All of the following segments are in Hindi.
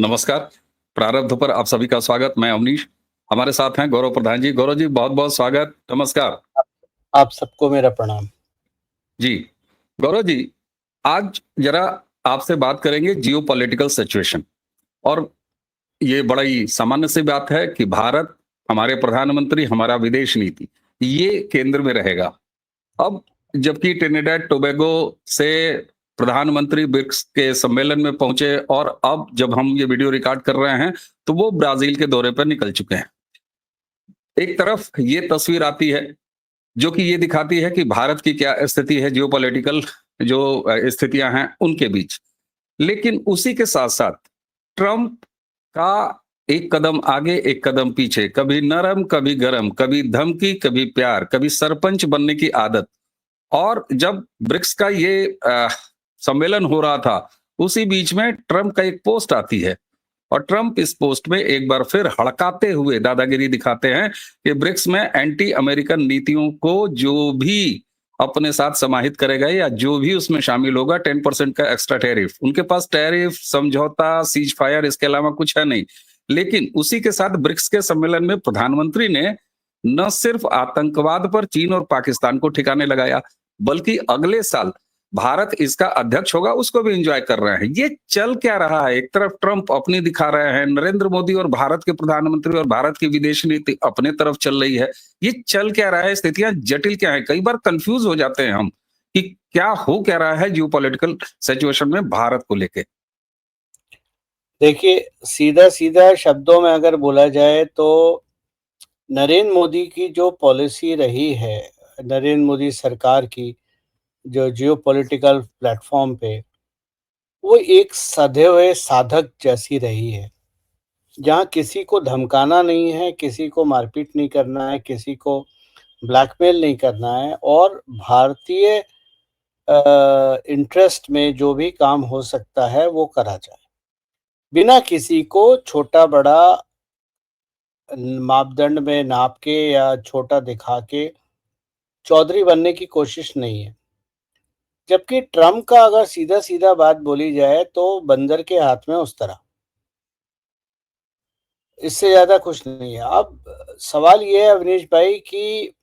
नमस्कार। प्रारब्ध पर आप सभी का स्वागत। मैं अवनीश। हमारे साथ हैं गौरव प्रधान जी। गौरव जी, बहुत-बहुत स्वागत। नमस्कार। आप सबको मेरा प्रणाम। जी। गौरव जी, आज ज़रा आपसे बात करेंगे जियोपॉलिटिकल सिचुएशन। और ये बड़ा ही सामान्य सी बात है कि भारत, हमारे प्रधानमंत्री, हमारा विदेश नीति, ये केंद्र में रहेगा। अब जबकि ट्रिनिडाड टोबैगो से प्रधानमंत्री ब्रिक्स के सम्मेलन में पहुंचे और अब जब हम ये वीडियो रिकॉर्ड कर रहे हैं, तो वो ब्राज़ील के दौरे पर निकल चुके हैं। एक तरफ ये तस्वीर आती है, जो कि ये दिखाती है कि भारत की क्या स्थिति है जियोपॉलिटिकल जो स्थितियां हैं उनके बीच। लेकिन उसी के साथ-साथ ट्रंप का एक कदम आगे, एक कदम पीछे, कभी नरम, कभी गरम, कभी धमकी, कभी प्यार, कभी सरपंच बनने की आदत। और जब ब्रिक्स का ये सम्मेलन हो रहा था, उसी बीच में ट्रंप का एक पोस्ट आती है और ट्रंप इस पोस्ट में एक बार फिर हड़काते हुए दादागिरी दिखाते हैं कि ब्रिक्स में एंटी अमेरिकन नीतियों को जो भी अपने साथ समाहित करेगा या जो भी उसमें शामिल होगा 10% का एक्स्ट्रा टैरिफ, उनके पास टैरिफ, समझौता, सीज फायर, इसके अलावा कुछ है नहीं। लेकिन उसी के साथ ब्रिक्स के सम्मेलन में प्रधानमंत्री ने न सिर्फ आतंकवाद पर चीन और पाकिस्तान को ठिकाने लगाया, बल्कि अगले साल भारत इसका अध्यक्ष होगा, उसको भी एंजॉय कर रहे हैं। ये चल क्या रहा है? एक तरफ ट्रंप अपनी दिखा रहे हैं, नरेंद्र मोदी और भारत के प्रधानमंत्री और भारत की विदेश नीति अपने तरफ चल रही है। ये चल क्या रहा है? स्थितियां जटिल क्या है? कई बार कंफ्यूज हो जाते हैं हम कि क्या हो क्या रहा है जियोपॉलिटिकल सिचुएशन में भारत को लेके। देखिए, सीधा-सीधा शब्दों में अगर बोला जाए तो नरेंद्र मोदी की जो पॉलिसी रही है, नरेंद्र मोदी सरकार की जो जियोपॉलिटिकल प्लेटफ़ॉर्म पे, वो एक सधे हुए साधक जैसी रही है। जहाँ किसी को धमकाना नहीं है, किसी को मारपीट नहीं करना है, किसी को ब्लैकमेल नहीं करना है और भारतीय इंटरेस्ट में जो भी काम हो सकता है, वो करा जाए। बिना किसी को छोटा-बड़ा मापदंड में नाप के या छोटा दिखा के चौधरी बनने की कोशिश नहीं है। जबकि ट्रम्प का अगर सीधा-सीधा बात बोली जाए तो बंदर के हाथ में उस तरह। इससे ज़्यादा कुछ नहीं है। अब सवाल ये है अवनीश भाई कि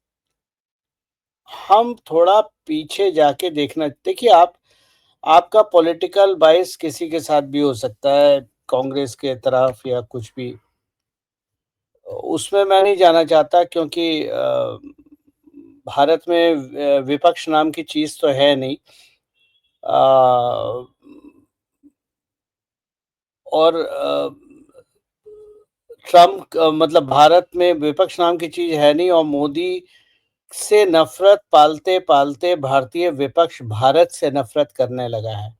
हम थोड़ा पीछे जाके देखना देखिए आपका पॉलिटिकल बायस किसी के साथ भी हो सकता है, कांग्रेस के तरफ या कुछ भी। उसमें मैं नहीं जाना चाहता क्योंकि भारत में विपक्ष नाम की चीज़ तो है नहीं। अ, और ट्रम्प मतलब भारत में विपक्ष नाम की चीज़ है नहीं और मोदी से नफ़रत पालते-पालते भारतीय विपक्ष भारत से नफ़रत करने लगा है।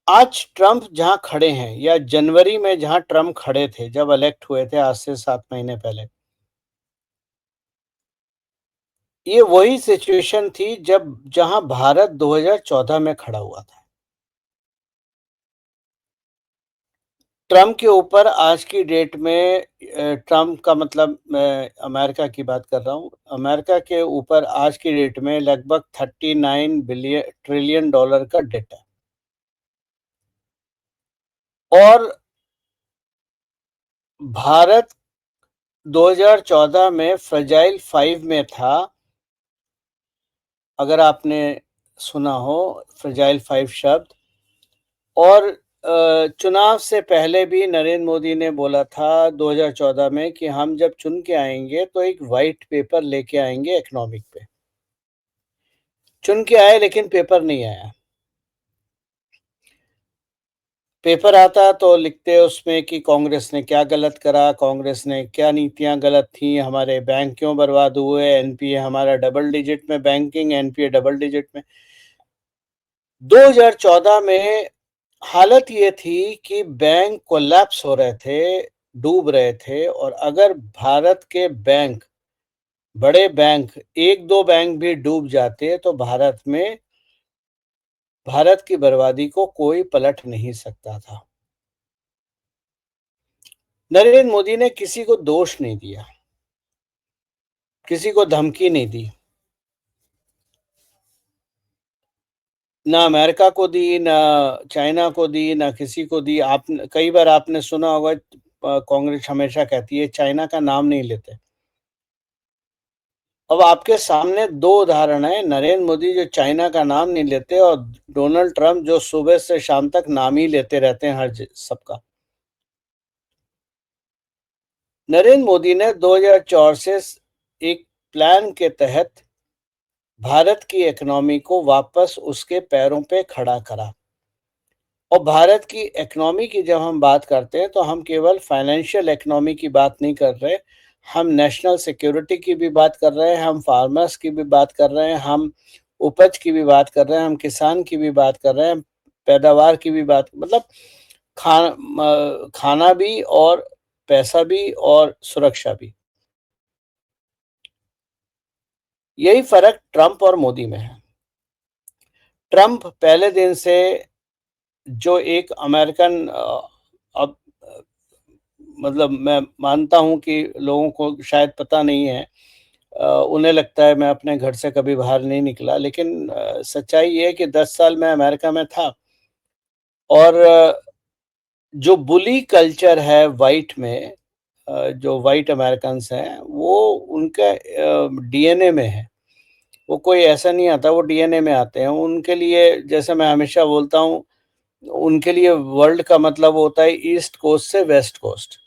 आज ट्रम्प जहाँ खड़े हैं या जनवरी में जहाँ ट्रम्प खड़े थे, जब इलेक्ट हुए थे आज से 7 महीने पहले, ये वही सिचुएशन थी जहाँ भारत 2014 में खड़ा हुआ था। ट्रम्प के ऊपर आज की डेट में ट्रम्प का मतलब मैं अमेरिका की बात कर रहा हूँ। अमेरिका के ऊपर आज की डेट में लगभग 39 बिलियन ट्रिलियन डॉलर का डेट है। और भारत 2014 में फ्रेजाइल 5 में था। अगर आपने सुना हो फ्रेजाइल 5 शब्द। और चुनाव से पहले भी नरेंद्र मोदी ने बोला था 2014 में कि हम जब चुन के आएंगे तो एक व्हाइट पेपर लेके आएंगे इकोनॉमिक पे। चुन के आए लेकिन पेपर नहीं आया। पेपर आता तो लिखते उसमें कि कांग्रेस ने क्या गलत करा, कांग्रेस ने क्या नीतियां गलत थी, हमारे बैंक क्यों बर्बाद हुए, एनपीए हमारा डबल डिजिट में, बैंकिंग एनपीए डबल डिजिट में। 2014 में हालत ये थी कि बैंक कोलैप्स हो रहे थे, डूब रहे थे और अगर भारत के बैंक, बड़े बैंक, 1-2 बैंक भी डूब जाते तो भारत की बर्बादी को कोई पलट नहीं सकता था। नरेंद्र मोदी ने किसी को दोष नहीं दिया, किसी को धमकी नहीं दी। ना अमेरिका को दी, ना चाइना को दी, ना किसी को दी। आप कई बार आपने सुना होगा कांग्रेस हमेशा कहती है चाइना का नाम नहीं लेते। अब आपके सामने 2 उदाहरण हैं, नरेंद्र मोदी जो चाइना का नाम नहीं लेते और डोनाल्ड ट्रंप जो सुबह से शाम तक नाम ही लेते रहते हैं हर सबका। नरेंद्र मोदी ने 2004 से एक प्लान के तहत भारत की इकोनॉमी को वापस उसके पैरों पे खड़ा करा। और भारत की इकोनॉमी की जब हम बात करते हैं तो हम केवल फाइनेंशियल इकोनॉमी की बात नहीं कर रहे, हम नेशनल सिक्योरिटी की भी बात कर रहे हैं, हम फार्मर्स की भी बात कर रहे हैं, हम उपज की भी बात कर रहे हैं, हम किसान की भी बात कर रहे हैं, पैदावार की भी बात, मतलब खाना भी और पैसा भी और सुरक्षा भी। यही फ़र्क ट्रंप और मोदी में है। ट्रंप पहले दिन से जो एक अमेरिकन अब मतलब मैं मानता हूँ कि लोगों को शायद पता नहीं है, उन्हें लगता है मैं अपने घर से कभी बाहर नहीं निकला, लेकिन सच्चाई ये है कि 10 साल मैं अमेरिका में था और जो बुली कल्चर है व्हाइट में, जो व्हाइट अमेरिकन्स हैं, वो उनका डीएनए में है। वो कोई ऐसा नहीं आता, वो डीएनए में आते हैं। उनके लिए, जैसे मैं हमेशा बोलता हूँ, उनके लिए वर्ल्ड का मतलब होता है ईस्ट कोस्ट से वेस्ट कोस्ट।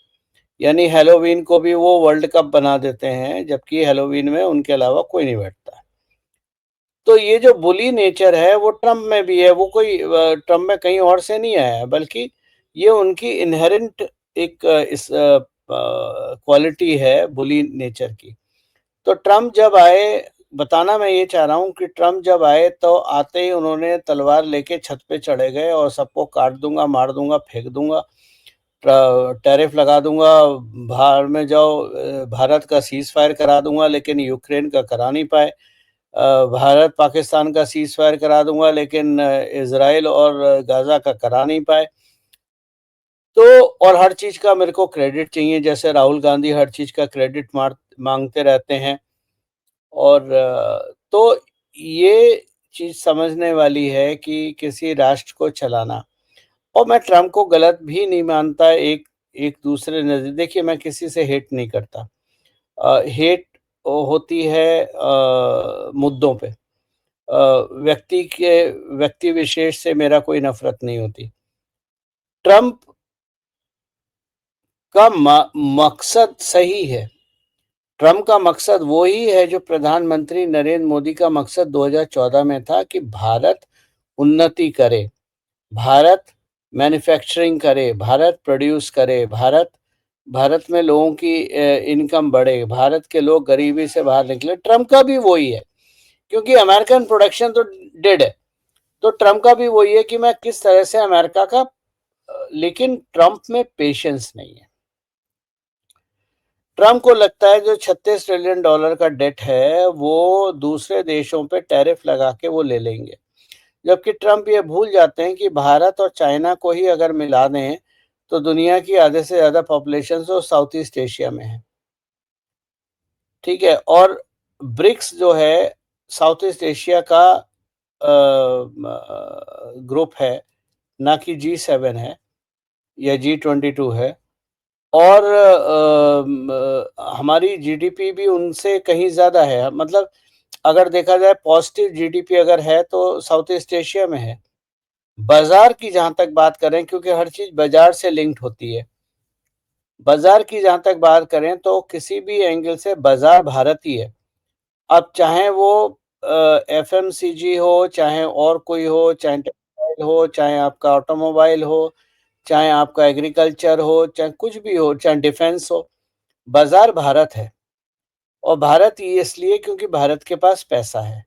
यानी हैलोवीन को भी वो वर्ल्ड कप बना देते हैं, जबकि हैलोवीन में उनके अलावा कोई नहीं बैठता। तो ये जो बुली नेचर है वो ट्रम्प में भी है, वो कोई ट्रम्प में कहीं और से नहीं आया है, बल्कि ये उनकी इनहेरेंट एक इस क्वालिटी है बुली नेचर की। तो ट्रम्प जब आए, बताना मैं ये चाह रहा हूँ कि ट्रम्प जब आए तो आते ही उन्होंने तलवार लेके छत पे चढ़े गए और सबको काट दूंगा, मार दूंगा, फेंक दूंगा, टैरिफ लगा दूंगा, बाहर में जाओ, भारत का सीज फायर करा दूंगा, लेकिन यूक्रेन का करा नहीं पाए। भारत पाकिस्तान का सीज फायर करा दूंगा, लेकिन इसराइल और गाजा का करा नहीं पाए। तो और हर चीज का मेरे को क्रेडिट चाहिए, जैसे राहुल गांधी हर चीज का क्रेडिट मांगते रहते हैं। और तो ये चीज समझने वाली है कि किसी राष्ट्र को चलाना, और मैं ट्रम्प को गलत भी नहीं मानता। एक एक दूसरे नज़र देखिए, मैं किसी से हेट नहीं करता। हेट होती है मुद्दों पे। व्यक्ति विशेष से मेरा कोई नफ़रत नहीं होती। ट्रम्प का मकसद सही है। ट्रम्प का मकसद वो ही है जो प्रधानमंत्री नरेंद्र मोदी का मकसद 2014 में था, कि भारत उन्नति करे, भारत मैन्युफैक्चरिंग करे, भारत प्रोड्यूस करे, भारत भारत में लोगों की इनकम बढ़े, भारत के लोग गरीबी से बाहर निकले। ट्रम्प का भी वही है, क्योंकि अमेरिकन प्रोडक्शन तो डेड है। तो ट्रम्प का भी वही है कि मैं किस तरह से अमेरिका का, लेकिन ट्रम्प में पेशेंस नहीं है। ट्रम्प को लगता है जो $36 ट्रिलियन का डेट है वो दूसरे देशों पे टैरिफ लगा के वो ले लेंगे, जबकि ट्रम्प ये भूल जाते हैं कि भारत और चाइना को ही अगर मिला दें तो दुनिया की आधे से ज्यादा पॉपुलेशन तो साउथ ईस्ट एशिया में है। ठीक है, और ब्रिक्स जो है साउथ ईस्ट एशिया का ग्रुप है, ना कि G7 है या G22 है। और हमारी जीडीपी भी उनसे कहीं ज़्यादा है। मतलब अगर देखा जाए पॉजिटिव जीडीपी अगर है तो साउथ ईस्ट एशिया में है। बाजार की जहाँ तक बात करें, क्योंकि हर चीज़ बाजार से लिंक्ड होती है, बाजार की जहाँ तक बात करें तो किसी भी एंगल से बाजार भारत ही है। अब चाहे वो एफएमसीजी हो, चाहे और कोई हो, चाहे टेक्सटाइल हो, चाहे आपका ऑटोमोबाइल हो, चाहे आपका एग्रीकल्चर हो, चाहे कुछ भी हो, चाहे डिफेंस हो, बाजार भारत है। और भारत ये इसलिए क्योंकि भारत के पास पैसा है।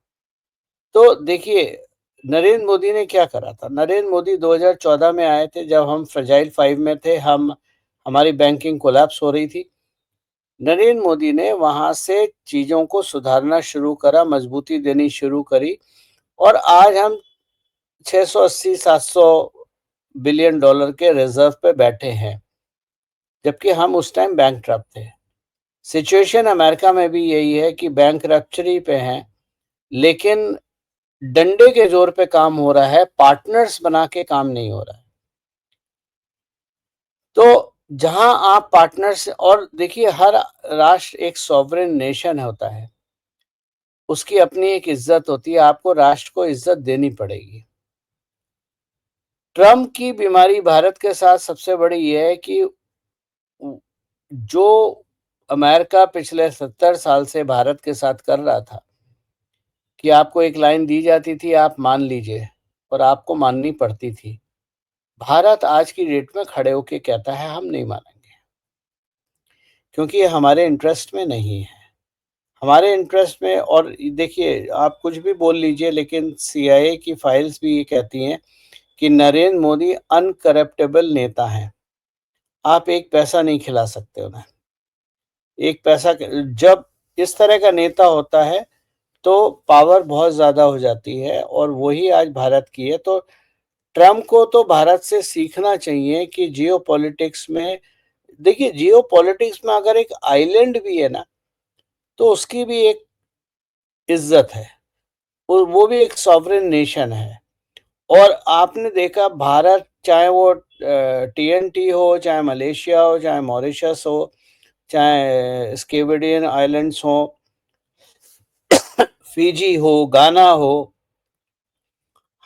तो देखिए, नरेंद्र मोदी ने क्या करा था। नरेंद्र मोदी 2014 में आए थे, जब हम फ्रजाइल 5 में थे, हमारी बैंकिंग कोलैप्स हो रही थी। नरेंद्र मोदी ने वहां से चीजों को सुधारना शुरू करा, मजबूती देनी शुरू करी, और आज हम 680-700 बिलियन डॉलर के रिजर्व पे बैठे हैं, जबकि हम उस टाइम बैंकक्रप्ट थे। सिचुएशन अमेरिका में भी यही है कि बैंक रप्चरी पे हैं, लेकिन डंडे के जोर पे काम हो रहा है, पार्टनर्स बना के काम नहीं हो रहा है। तो जहां आप पार्टनर्स, और देखिए हर राष्ट्र एक सॉवरेन नेशन होता है, उसकी अपनी एक इज्जत होती है, आपको राष्ट्र को इज्जत देनी पड़ेगी। ट्रम्प की बीमारी भारत के साथ सबसे बड़ी ये है कि जो अमेरिका पिछले 70 साल से भारत के साथ कर रहा था कि आपको एक लाइन दी जाती थी, आप मान लीजिए, और आपको माननी पड़ती थी। भारत आज की डेट में खड़े होके कहता है हम नहीं मानेंगे, क्योंकि ये हमारे इंटरेस्ट में नहीं है। हमारे इंटरेस्ट में, और देखिए आप कुछ भी बोल लीजिए, लेकिन सीआईए की फाइल्स भी ये कहती हैं कि नरेंद्र मोदी अनकरप्टेबल नेता हैं। आप एक पैसा नहीं खिला सकते उन्हें। एक पैसा जब इस तरह का नेता होता है तो पावर बहुत ज़्यादा हो जाती है, और वही आज भारत की है। तो ट्रम्प को तो भारत से सीखना चाहिए कि जियोपॉलिटिक्स में, देखिए जियोपॉलिटिक्स में अगर एक आइलैंड भी है ना, तो उसकी भी एक इज्जत है, वो भी एक सॉवरेन नेशन है। और आपने देखा भारत, चाहे वो टीएनटी हो, चाहे मलेशिया हो, चाहे मॉरिशस हो, चाहे स्केविडियन आइलैंड्स हो, फिजी हो, गाना हो,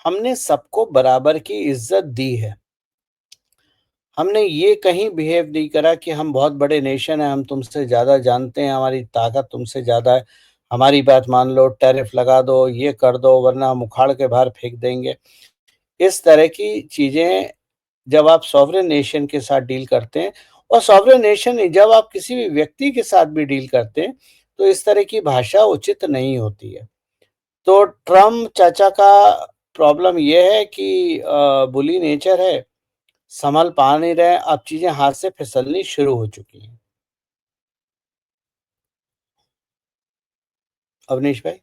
हमने सबको बराबर की इज्जत दी है। हमने ये कहीं बिहेव नहीं करा कि हम बहुत बड़े नेशन हैं, हम तुमसे ज़्यादा जानते हैं, हमारी ताकत तुमसे ज़्यादा है, हमारी बात मान लो, टैरिफ लगा दो, ये कर दो, वरना हम उखाड़ के बाहर फेंक देंगे। इस तरह की चीज़ें जब आप सॉवरेन नेशन के साथ डील करते हैं, और सॉवरेन नेशन नहीं, जब आप किसी भी व्यक्ति के साथ भी डील करते हैं, तो इस तरह की भाषा उचित नहीं होती है। तो ट्रम्प चाचा का प्रॉब्लम ये है कि बुली नेचर है, संभल पा नहीं रहे, अब चीज़ें हाथ से फिसलनी शुरू हो चुकी हैं। अवनीश भाई?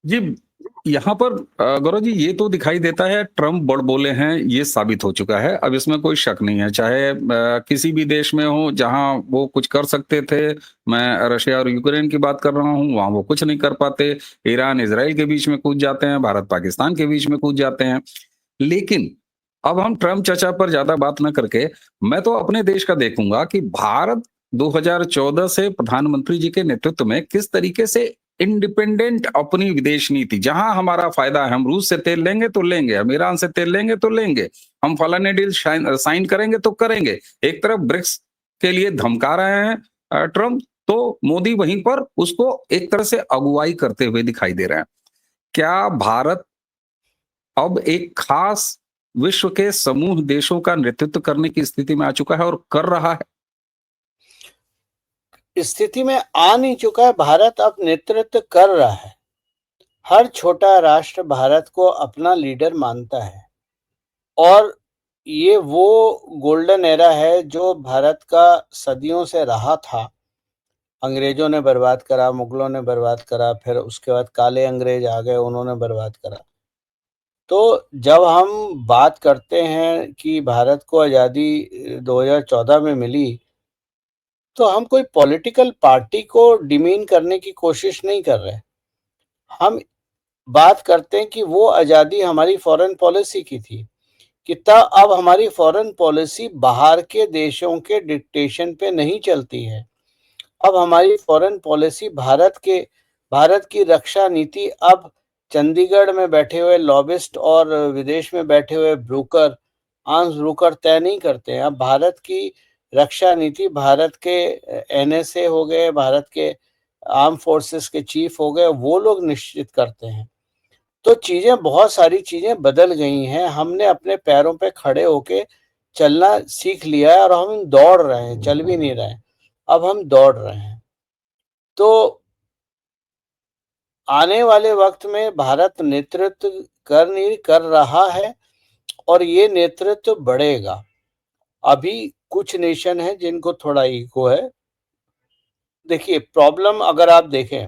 जी, यहाँ पर गौरव जी ये तो दिखाई देता है ट्रम्प बड़ बोले हैं, ये साबित हो चुका है। अब इसमें कोई शक नहीं है, चाहे किसी भी देश में हो जहाँ वो कुछ कर सकते थे। मैं रशिया और यूक्रेन की बात कर रहा हूँ, वहाँ वो कुछ नहीं कर पाते। ईरान इजराइल के बीच में कूद जाते हैं, भारत पाकिस्तान के बीच में कूद जाते हैं। लेकिन अब हम ट्रम्प चचा पर ज्यादा बात ना करके, मैं तो अपने देश का देखूंगा कि भारत 2014 से प्रधानमंत्री जी के नेतृत्व में किस तरीके से इंडिपेंडेंट अपनी विदेश नीति, जहां हमारा फायदा है, हम रूस से तेल लेंगे तो लेंगे, हम ईरान से तेल लेंगे तो लेंगे, हम फलाने डील साइन करेंगे तो करेंगे। एक तरफ ब्रिक्स के लिए धमका रहे हैं ट्रम्प, तो मोदी वहीं पर उसको एक तरह से अगुवाई करते हुए दिखाई दे रहे हैं। क्या भारत अब एक खास विश्व के समूह देशों का नेतृत्व करने की स्थिति में आ चुका है और कर रहा है? स्थिति में आ नहीं चुका है, भारत अब नेतृत्व कर रहा है। हर छोटा राष्ट्र भारत को अपना लीडर मानता है, और ये वो गोल्डन एरा है जो भारत का सदियों से रहा था। अंग्रेजों ने बर्बाद करा, मुगलों ने बर्बाद करा, फिर उसके बाद काले अंग्रेज आ गए, उन्होंने बर्बाद करा। तो जब हम बात करते हैं कि भारत को आज़ादी 2014 में मिली, तो हम कोई पॉलिटिकल पार्टी को डिमीन करने की कोशिश नहीं कर रहे। हम बात करते हैं कि वो आज़ादी हमारी फॉरेन पॉलिसी की थी, कि तब अब हमारी फॉरेन पॉलिसी बाहर के देशों के डिक्टेशन पे नहीं चलती है। अब हमारी फॉरेन पॉलिसी भारत की रक्षा नीति अब चंडीगढ़ में बैठे हुए लॉबिस्ट और विदेश में बैठे हुए ब्रोकर, आर्म्स ब्रोकर तय नहीं करते हैं। अब भारत की रक्षा नीति भारत के एनएसए हो गए, भारत के आर्म फोर्सेस के चीफ हो गए, वो लोग निश्चित करते हैं। तो चीजें, बहुत सारी चीजें बदल गई हैं। हमने अपने पैरों पे खड़े होके चलना सीख लिया है, और हम दौड़ रहे हैं, चल भी नहीं रहे हैं, अब हम दौड़ रहे हैं। तो आने वाले वक्त में भारत नेतृत्व कर रहा है, और ये नेतृत्व बढ़ेगा। अभी कुछ नेशन है जिनको थोड़ा ईगो है। देखिए प्रॉब्लम, अगर आप देखें,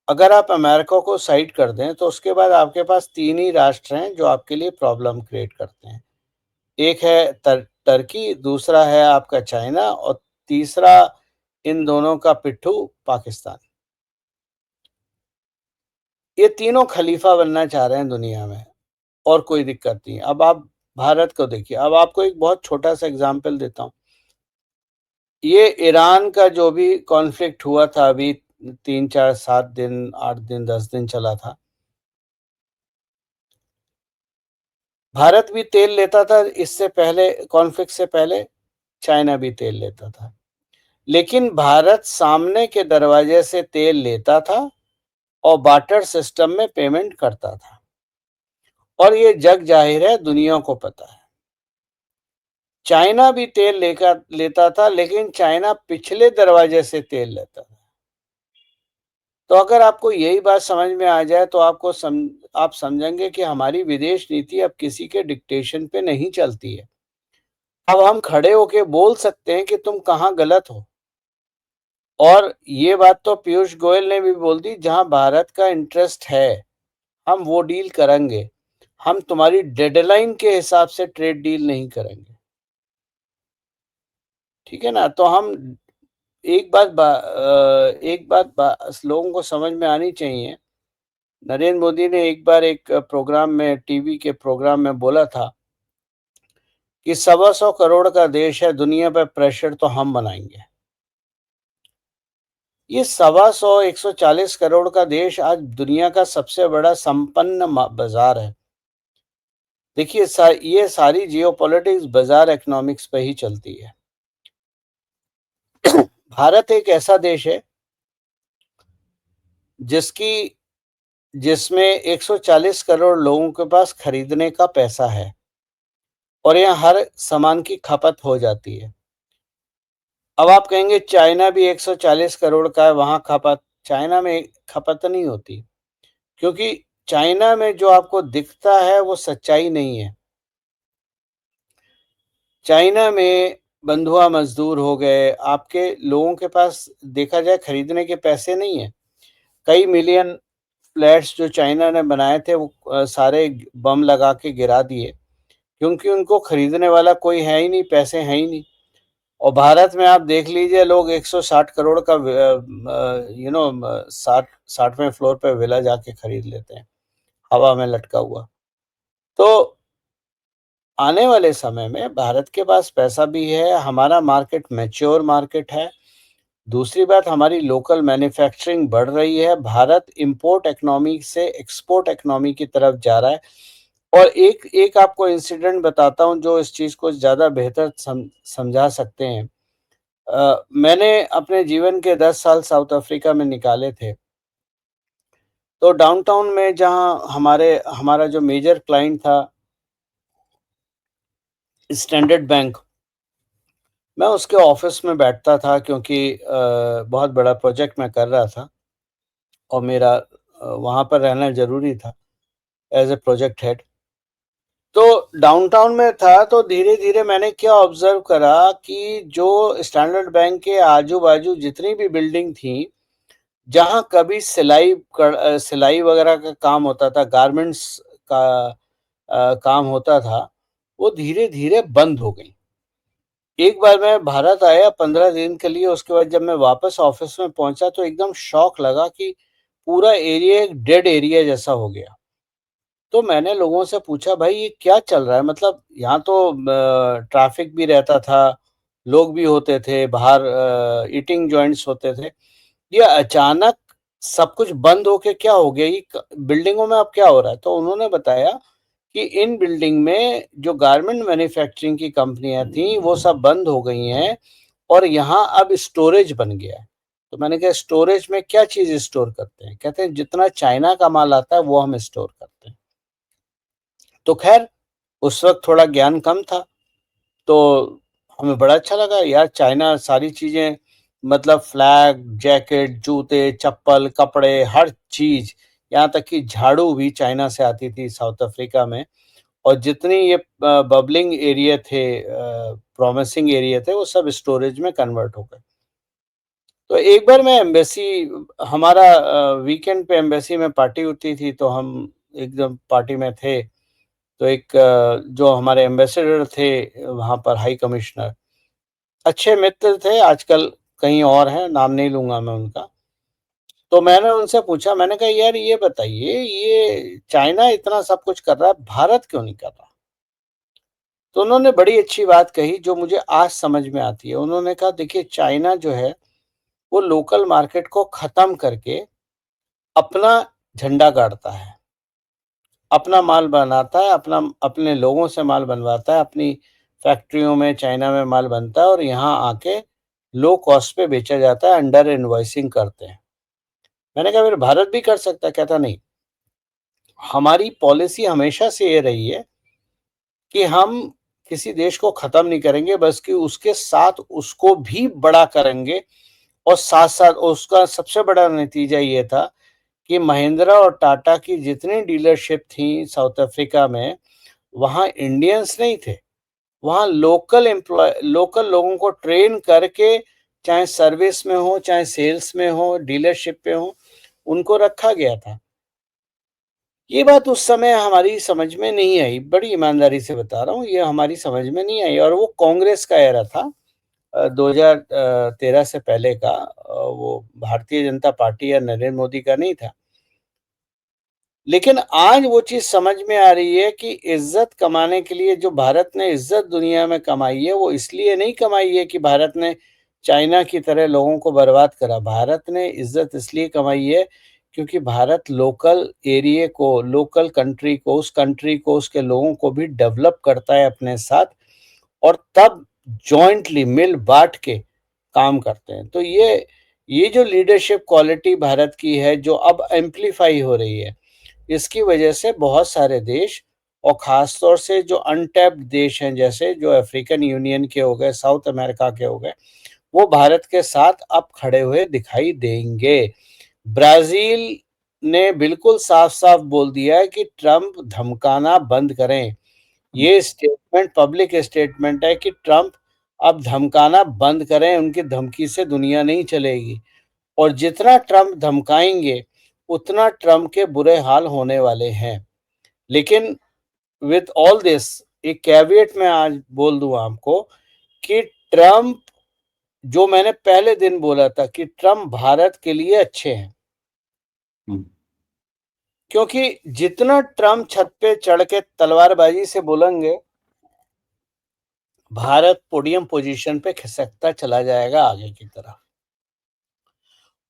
अगर आप अमेरिका को साइड कर दें, तो उसके बाद आपके पास 3 ही राष्ट्र हैं जो आपके लिए प्रॉब्लम क्रिएट करते हैं। एक है टर्की, दूसरा है आपका चाइना, और तीसरा इन दोनों का पिट्ठू पाकिस्तान। ये तीनों खलीफा बनना चाह रहे हैं दुनिया में और कोई दिक्कत नहीं है। अब आप भारत को देखिए, अब आपको एक बहुत छोटा-सा एग्ज़ाम्पल देता हूँ। ये ईरान का जो भी कॉन्फ्लिक्ट हुआ था अभी 3, 4, 7 दिन, 8 दिन, 10 दिन चला था। भारत भी तेल लेता था इससे पहले, कॉन्फ्लिक्ट से पहले, चाइना भी तेल लेता था। लेकिन भारत सामने के दरवाजे से तेल लेता था और बार्टर सिस्टम में पेमेंट करता था। और ये जग जाहिर है, दुनिया को पता है। चाइना भी तेल लेता था, लेकिन चाइना पिछले दरवाजे से तेल लेता था। तो अगर आपको यही बात समझ में आ जाए तो आप समझेंगे कि हमारी विदेश नीति अब किसी के डिक्टेशन पे नहीं चलती है। अब हम खड़े होके बोल सकते हैं कि तुम कहाँ गलत हो। और ये बात तो पीयूष गोयल ने भी बोल दी, जहां भारत का इंटरेस्ट है हम वो डील करेंगे। हम तुम्हारी डेडलाइन के हिसाब से ट्रेड डील नहीं करेंगे। ठीक है ना? तो हम एक बात लोगों को समझ में आनी चाहिए। नरेंद्र मोदी ने एक बार एक प्रोग्राम में, टीवी के प्रोग्राम में बोला था कि 125 करोड़ का देश है, दुनिया पे प्रेशर तो हम बनाएंगे। ये 125 140 करोड़ का देश आज दुनिया का सबसे बड़ा संपन्न बाजार है। देखिए, ये सारी जियोपॉलिटिक्स बाजार इकोनॉमिक्स पे ही चलती है। भारत एक ऐसा देश है जिसमें 140 करोड़ लोगों के पास खरीदने का पैसा है और यहाँ हर सामान की खपत हो जाती है। अब आप कहेंगे चाइना भी 140 करोड़ का है, वहां खपत, चाइना में खपत नहीं होती, क्योंकि चाइना में जो आपको दिखता है वो सच्चाई नहीं है। चाइना में बंधुआ मजदूर हो गए, आपके लोगों के पास देखा जाए खरीदने के पैसे नहीं है। कई मिलियन फ्लैट्स जो चाइना ने बनाए थे वो सारे बम लगा के गिरा दिए, क्योंकि उनको खरीदने वाला कोई है ही नहीं, पैसे हैं ही नहीं। और भारत में आप देख लीजिए, लोग 160 करोड़ का 60वें फ्लोर पे विला जाके खरीद लेते हैं, हवा में लटका हुआ। तो आने वाले समय में भारत के पास पैसा भी है, हमारा मार्केट मैच्योर मार्केट है। दूसरी बात, हमारी लोकल मैन्युफैक्चरिंग बढ़ रही है। भारत इंपोर्ट इकोनॉमी से एक्सपोर्ट इकोनॉमी की तरफ जा रहा है। और एक एक आपको इंसिडेंट बताता हूँ जो इस चीज़ को ज़्यादा बेहतर समझा सकते हैं। मैंने अपने जीवन के 10 साल साउथ अफ्रीका में निकाले थे। तो डाउनटाउन में जहाँ हमारा जो मेजर क्लाइंट था, स्टैंडर्ड बैंक, मैं उसके ऑफिस में बैठता था, क्योंकि बहुत बड़ा प्रोजेक्ट मैं कर रहा था और मेरा वहाँ पर रहना ज़रूरी था एज़ अ प्रोजेक्ट हेड। तो डाउनटाउन में था, तो धीरे-धीरे मैंने क्या ऑब्ज़र्व करा कि जो स्टैंडर्ड बैंक के आजू-बाजू जितनी भी बिल्डिंग थी, जहाँ कभी सिलाई वगैरह का काम होता था, गारमेंट्स का काम होता था, वो धीरे-धीरे बंद हो गई। एक बार मैं भारत आया 15 दिन के लिए, उसके बाद जब मैं वापस ऑफिस में पहुंचा तो एकदम शॉक लगा कि पूरा एरिया एक डेड एरिया जैसा हो गया। तो मैंने लोगों से पूछा, भाई ये क्या चल रहा है? मतलब यहाँ तो ट्रैफिक भी रहता था, लोग भी होते थे, बाहर ईटिंग जॉइंट्स होते थे, ये अचानक सब कुछ बंद होके क्या हो गया? ये बिल्डिंगों में अब क्या हो रहा है? तो उन्होंने बताया कि इन बिल्डिंग में जो गारमेंट मैन्युफैक्चरिंग की कंपनियां थी वो सब बंद हो गई हैं और यहाँ अब स्टोरेज बन गया है। तो मैंने कहा, स्टोरेज में क्या चीज स्टोर करते हैं? कहते हैं जितना चाइना का माल आता है वो हम स्टोर करते हैं। तो खैर, उस वक्त थोड़ा ज्ञान कम था, तो हमें बड़ा अच्छा लगा यार, चाइना सारी चीजें, मतलब फ्लैग, जैकेट, जूते, चप्पल, कपड़े, हर चीज, यहाँ तक कि झाड़ू भी चाइना से आती थी साउथ अफ्रीका में। और जितनी ये बबलिंग एरिया थे, प्रॉमिसिंग एरिया थे, वो सब स्टोरेज में कन्वर्ट हो गए। तो एक बार मैं एम्बेसी, हमारा वीकेंड पे एम्बेसी में पार्टी होती थी, तो हम एकदम पार्टी में थे। तो एक जो हमारे एम्बेसडर थे वहाँ पर, हाई कमिश्नर, अच्छे मित्र थे, आजकल कहीं और हैं, नाम नहीं लूँगा मैं उनका। तो मैंने उनसे पूछा, मैंने कहा यार ये बताइए, ये चाइना इतना सब कुछ कर रहा है, भारत क्यों नहीं कर रहा? तो उन्होंने बड़ी अच्छी बात कही जो मुझे आज समझ में आती है। उन्होंने कहा देखिए चाइना जो है, वो लोकल मार्केट को ख़त्म करके अपना झंडा गाड़ता है। अपना माल बनाता है, अपने लोगों से माल बनवाता है, अपनी फैक्ट्रियों में चाइना में माल बनता है और यहाँ आके लो कॉस्ट पे बेचा जाता है, अंडर इनवॉइसिंग करते हैं। मैंने कहा फिर भारत भी कर सकता है? कहता नहीं, हमारी पॉलिसी हमेशा से ये रही है कि हम किसी देश को खत्म नहीं करेंगे, बल्कि उसके साथ उसको भी बड़ा करेंगे और साथ-साथ उसका सबसे बड़ा नतीजा ये था कि महिंद्रा और टाटा की जितनी डीलरशिप थी साउथ अफ्रीका में, वहाँ इंडियंस नहीं थे। वहाँ लोकल लोगों को ट्रेन करके, चाहे सर्विस में हो, चाहे सेल्स में हो, डीलरशिप पे हो, उनको रखा गया था। ये बात उस समय हमारी समझ में नहीं आई, बड़ी ईमानदारी से बता रहा हूँ, ये हमारी समझ में नहीं आई और वो कांग्रेस का एरा था 2013 से पहले का, वो भारतीय जनता पार्टी या नरेंद्र मोदी का नहीं था। लेकिन आज वो चीज़ समझ में आ रही है कि इज़्ज़त कमाने के लिए जो भारत ने इज़्ज़त दुनिया में कमाई है, वो इसलिए नहीं कमाई है कि भारत ने चाइना की तरह लोगों को बर्बाद करा। भारत ने इज़्ज़त इसलिए कमाई है क्योंकि भारत लोकल एरिये को, लोकल कंट्री को, उस कंट्री को, उसके लोगों को भी डेवलप करता है अपने साथ और तब जॉइंटली मिल-बाँट के काम करते हैं। तो ये जो लीडरशिप क्वालिटी भारत की है, जो अब एम्प्लीफाई हो रही है, इसकी वजह से बहुत सारे देश और ख़ास तौर से जो अनटैप्ड देश हैं, जैसे जो अफ्रीकन यूनियन के हो गए, साउथ अमेरिका के हो गए, वो भारत के साथ अब खड़े हुए दिखाई देंगे। ब्राज़ील ने बिल्कुल साफ-साफ बोल दिया है कि ट्रंप धमकाना बंद करें। ये स्टेटमेंट पब्लिक स्टेटमेंट है कि ट्रंप अब धमकाना बंद करें, उनकी धमकी से दुनिया नहीं चलेगी और जितना ट्रंप धमकाएँगे, उतना ट्रंप के बुरे हाल होने वाले हैं। लेकिन विथ ऑल दिस, एक कैविएट मैं आज बोल दूँ आपको कि ट्रंप, जो मैंने पहले दिन बोला था कि ट्रंप भारत के लिए अच्छे हैं। हम्म, क्योंकि जितना ट्रंप छत पे चढ़ के तलवारबाजी से बोलेंगे, भारत पोडियम पोजीशन पे खिसकता चला जाएगा आगे की तरफ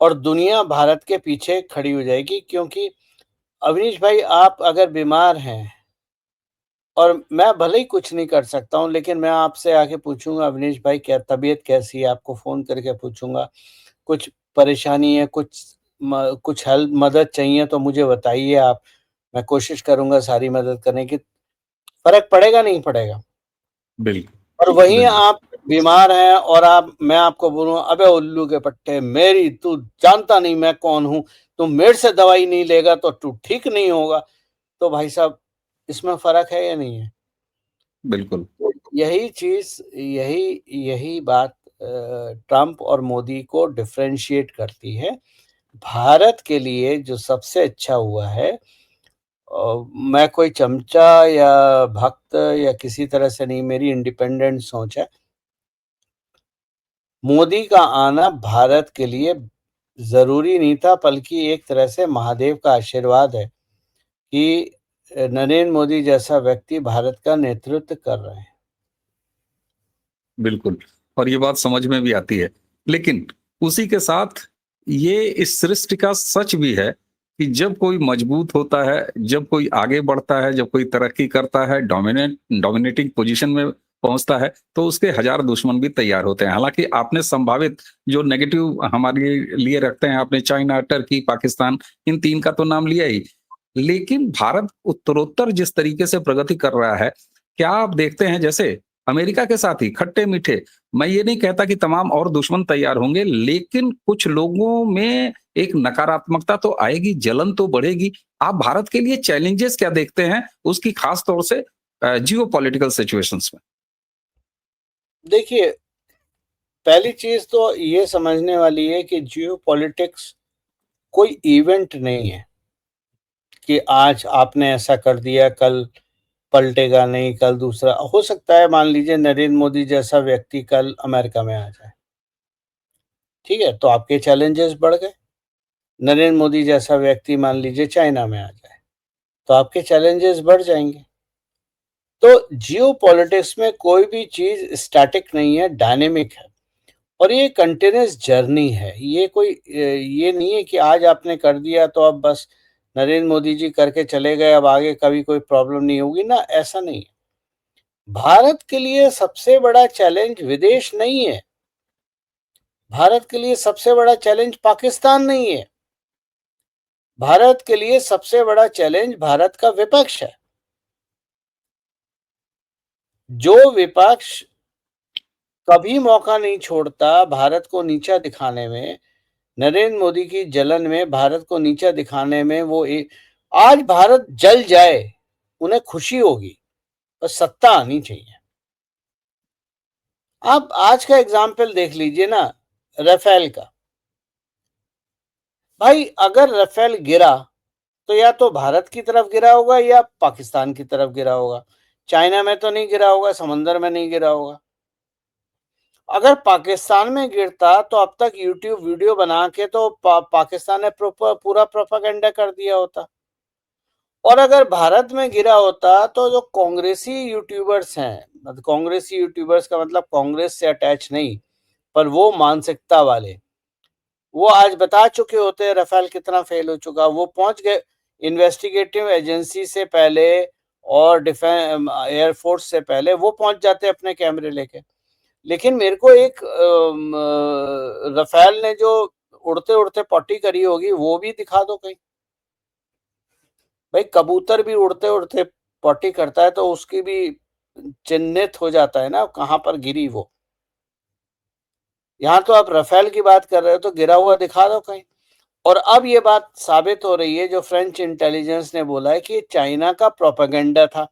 और दुनिया भारत के पीछे खड़ी हो जाएगी। क्योंकि अवनीश भाई, आप अगर बीमार हैं और मैं भले ही कुछ नहीं कर सकता हूँ, लेकिन मैं आपसे आके पूछूँगा अवनीश भाई क्या तबीयत कैसी है? आपको फ़ोन करके पूछूँगा। कुछ परेशानी है, कुछ हेल्प मदद चाहिए तो मुझे बताइए आप। मैं कोशिश करूँगा सारी मदद करने की। फ़र्क पड़ेगा, नहीं पड़ेगा? बिल्कुल और वहीं बिल्कुल। आप बीमार हैं और मैं आपको बोलूँ, अबे उल्लू के पट्टे, मेरी तू जानता नहीं मैं कौन हूँ, तू मेरे से दवाई नहीं लेगा तो तू ठीक नहीं होगा। तो भाई साहब, इसमें फ़र्क है या नहीं है? बिल्कुल तो यही चीज़, यही यही बात ट्रंप और मोदी को डिफरेंशिएट करती है। भारत के लिए जो सबसे अच्छा हुआ है, मैं कोई चमचा या भक्त या किसी तरह से नहीं, मेरी इंडिपेंडेंट सोच है। मोदी का आना भारत के लिए ज़रूरी नहीं था, बल्कि एक तरह से महादेव का आशीर्वाद है कि नरेंद्र मोदी जैसा व्यक्ति भारत का नेतृत्व कर रहे हैं। बिल्कुल। और ये बात समझ में भी आती है। लेकिन उसी के साथ ये इस सृष्टि का सच भी है कि जब कोई मजबूत होता है, जब कोई आगे बढ़ता है, जब कोई तरक्की करता है, डोमिनेटिंग पोजीशन में पहुँचता है, तो उसके हज़ार दुश्मन भी तैयार होते हैं। हालाँकि आपने संभावित जो नेगेटिव हमारे लिए रखते हैं, आपने चाइना, टर्की, पाकिस्तान, इन 3 का तो नाम लिया ही। लेकिन भारत उत्तरोत्तर जिस तरीके से प्रगति कर रहा है, क्या आप देखते हैं जैसे अमेरिका के साथ ही खट्टे-मीठे, मैं ये नहीं कहता कि तमाम और दुश्मन तैयार होंगे, लेकिन कुछ लोगों में एक नकारात्मकता तो आएगी, जलन तो बढ़ेगी। आप भारत के लिए चैलेंजेस क्या देखते हैं, उसकी खास तौर से जियोपॉलिटिकल सिचुएशंस में? देखिए, पहली चीज़ तो ये समझने वाली है कि जियोपॉलिटिक्स कोई इवेंट नहीं है कि आज आपने ऐसा कर दिया, कल पलटेगा नहीं, कल दूसरा हो सकता है। मान लीजिए नरेंद्र मोदी जैसा व्यक्ति कल अमेरिका में आ जाए। ठीक है, तो आपके चैलेंजेस बढ़ गए। नरेंद्र मोदी जैसा व्यक्ति मान लीजिए चाइना में आ जाए, तो आपके चैलेंजेस बढ़ जाएंगे। तो जियो पॉलिटिक्स में कोई भी चीज स्टैटिक नहीं है, डायनेमिक है, और ये कंटिन्यूस जर्नी है। ये कोई ये नहीं है कि आज आपने कर दिया तो अब बस नरेंद्र मोदी जी करके चले गए, अब आगे कभी कोई प्रॉब्लम नहीं होगी ना, ऐसा नहीं है। भारत के लिए सबसे बड़ा चैलेंज विदेश नहीं है, भारत के लिए सबसे बड़ा चैलेंज पाकिस्तान नहीं है, भारत के लिए सबसे बड़ा चैलेंज भारत का विपक्ष है। जो विपक्ष कभी मौका नहीं छोड़ता भारत को नीचा दिखाने में, नरेंद्र मोदी की जलन में, भारत को नीचा दिखाने में, आज भारत जल जाए उन्हें खुशी होगी, पर सत्ता आनी चाहिए। आप आज का एग्जाम्पल देख लीजिए ना, राफेल का। भाई अगर राफेल गिरा तो या तो भारत की तरफ गिरा होगा या पाकिस्तान की तरफ गिरा होगा, चाइना में तो नहीं गिरा होगा, समंदर में नहीं गिरा होगा। अगर पाकिस्तान में गिरता तो अब तक यूट्यूब वीडियो बना के तो पाकिस्तान ने पूरा प्रोपागेंडा कर दिया होता। और अगर भारत में गिरा होता तो जो कांग्रेसी यूट्यूबर्स हैं, मतलब कांग्रेसी यूट्यूबर्स का मतलब कांग्रेस से अटैच नहीं, पर वो मानसिकता वाले, वो आज बता चुके होते राफेल कितना फेल हो चुका। वो पहुंच गए इन्वेस्टिगेटिव एजेंसी से पहले और डिफेंस एयरफोर्स से पहले, वो पहुंच जाते अपने कैमरे लेके। लेकिन मेरे को एक राफेल ने जो उड़ते उड़ते पॉटी करी होगी वो भी दिखा दो कहीं। भाई कबूतर भी उड़ते उड़ते पॉटी करता है तो उसकी भी चिन्हित हो जाता है ना कहां पर गिरी वो। यहां तो आप राफेल की बात कर रहे हो तो गिरा हुआ दिखा दो कहीं। और अब ये बात साबित हो रही है, जो फ्रेंच इंटेलिजेंस ने बोला है कि चाइना का प्रोपेगेंडा था,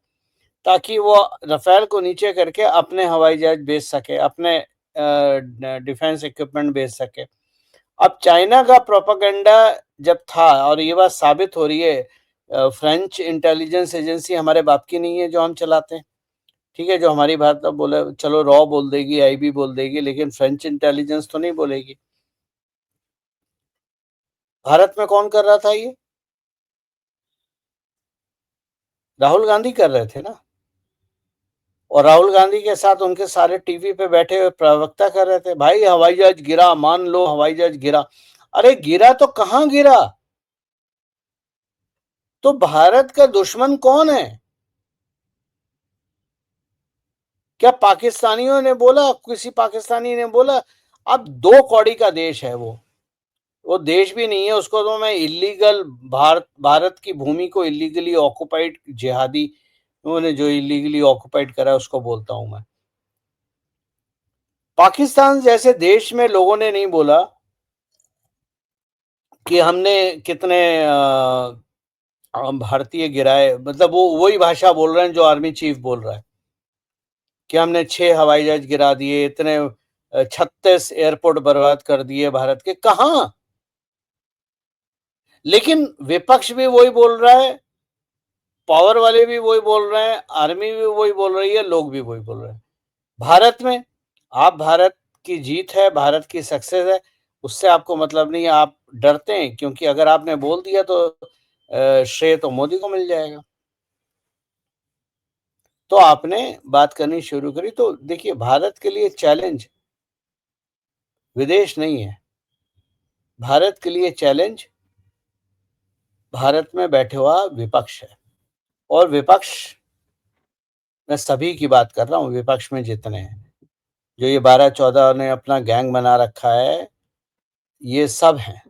ताकि वो राफेल को नीचे करके अपने हवाई जहाज बेच सके, अपने डिफेंस इक्विपमेंट बेच सके। अब चाइना का प्रोपेगेंडा जब था, और ये बात साबित हो रही है, फ्रेंच इंटेलिजेंस एजेंसी हमारे बाप की नहीं है जो हम चलाते हैं, ठीक है, जो हमारी बात तो बोले चलो रॉ बोल देगी, आईबी बोल देगी, लेकिन फ्रेंच इंटेलिजेंस तो नहीं बोलेगी। भारत में कौन कर रहा था ये? राहुल गांधी कर रहे थे ना, और राहुल गांधी के साथ उनके सारे टीवी पे बैठे हुए प्रवक्ता कर रहे थे, भाई हवाई जहाज गिरा, मान लो हवाई जहाज गिरा। अरे गिरा तो कहां गिरा? तो भारत का दुश्मन कौन है? क्या पाकिस्तानियों ने बोला, किसी पाकिस्तानी ने बोला? अब दो कौड़ी का देश है वो देश भी नहीं है, उसको तो मैं इलीगल भारत की भूमि को इलीगली ऑक्युपाइड जिहादी, उन्होंने जो इलीगली ऑक्युपाइड करा उसको बोलता हूं मैं। पाकिस्तान जैसे देश में लोगों ने नहीं बोला कि हमने कितने भारतीय गिराए, मतलब वो वही भाषा बोल रहे हैं जो आर्मी चीफ बोल रहा है कि हमने 6 हवाई जहाज गिरा दिए, इतने 36 एयरपोर्ट बर्बाद कर दिए भारत के। कहां? लेकिन विपक्ष भी वही बोल रहा है, पावर वाले भी वही बोल रहे हैं, आर्मी भी वही बोल रही है, लोग भी वही बोल रहे हैं। भारत में आप, भारत की जीत है, भारत की सक्सेस है, उससे आपको मतलब नहीं है, आप डरते हैं क्योंकि अगर आपने बोल दिया तो श्रेय तो मोदी को मिल जाएगा। तो आपने बात करनी शुरू करी। तो देखिए भारत के लिए चैलेंज विदेश नहीं है, भारत के लिए चैलेंज भारत में बैठे हुआ विपक्ष है। और विपक्ष, मैं सभी की बात कर रहा हूं, विपक्ष में जितने हैं, जो ये 12-14 ने अपना गैंग बना रखा है, ये सब हैं।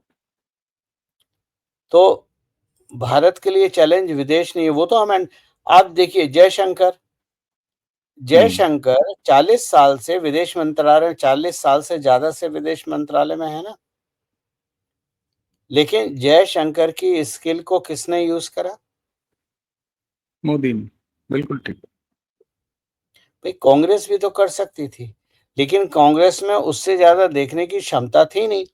तो भारत के लिए चैलेंज विदेश नहीं है, वो तो हम, आप देखिए जयशंकर 40 साल से विदेश मंत्रालय, 40 साल से ज्यादा से विदेश मंत्रालय में है ना, लेकिन जयशंकर की स्किल को किसने यूज करा? मोदी ने। बिल्कुल ठीक। भाई कांग्रेस भी तो कर सकती थी, लेकिन कांग्रेस में उससे ज्यादा देखने की क्षमता थी नहीं।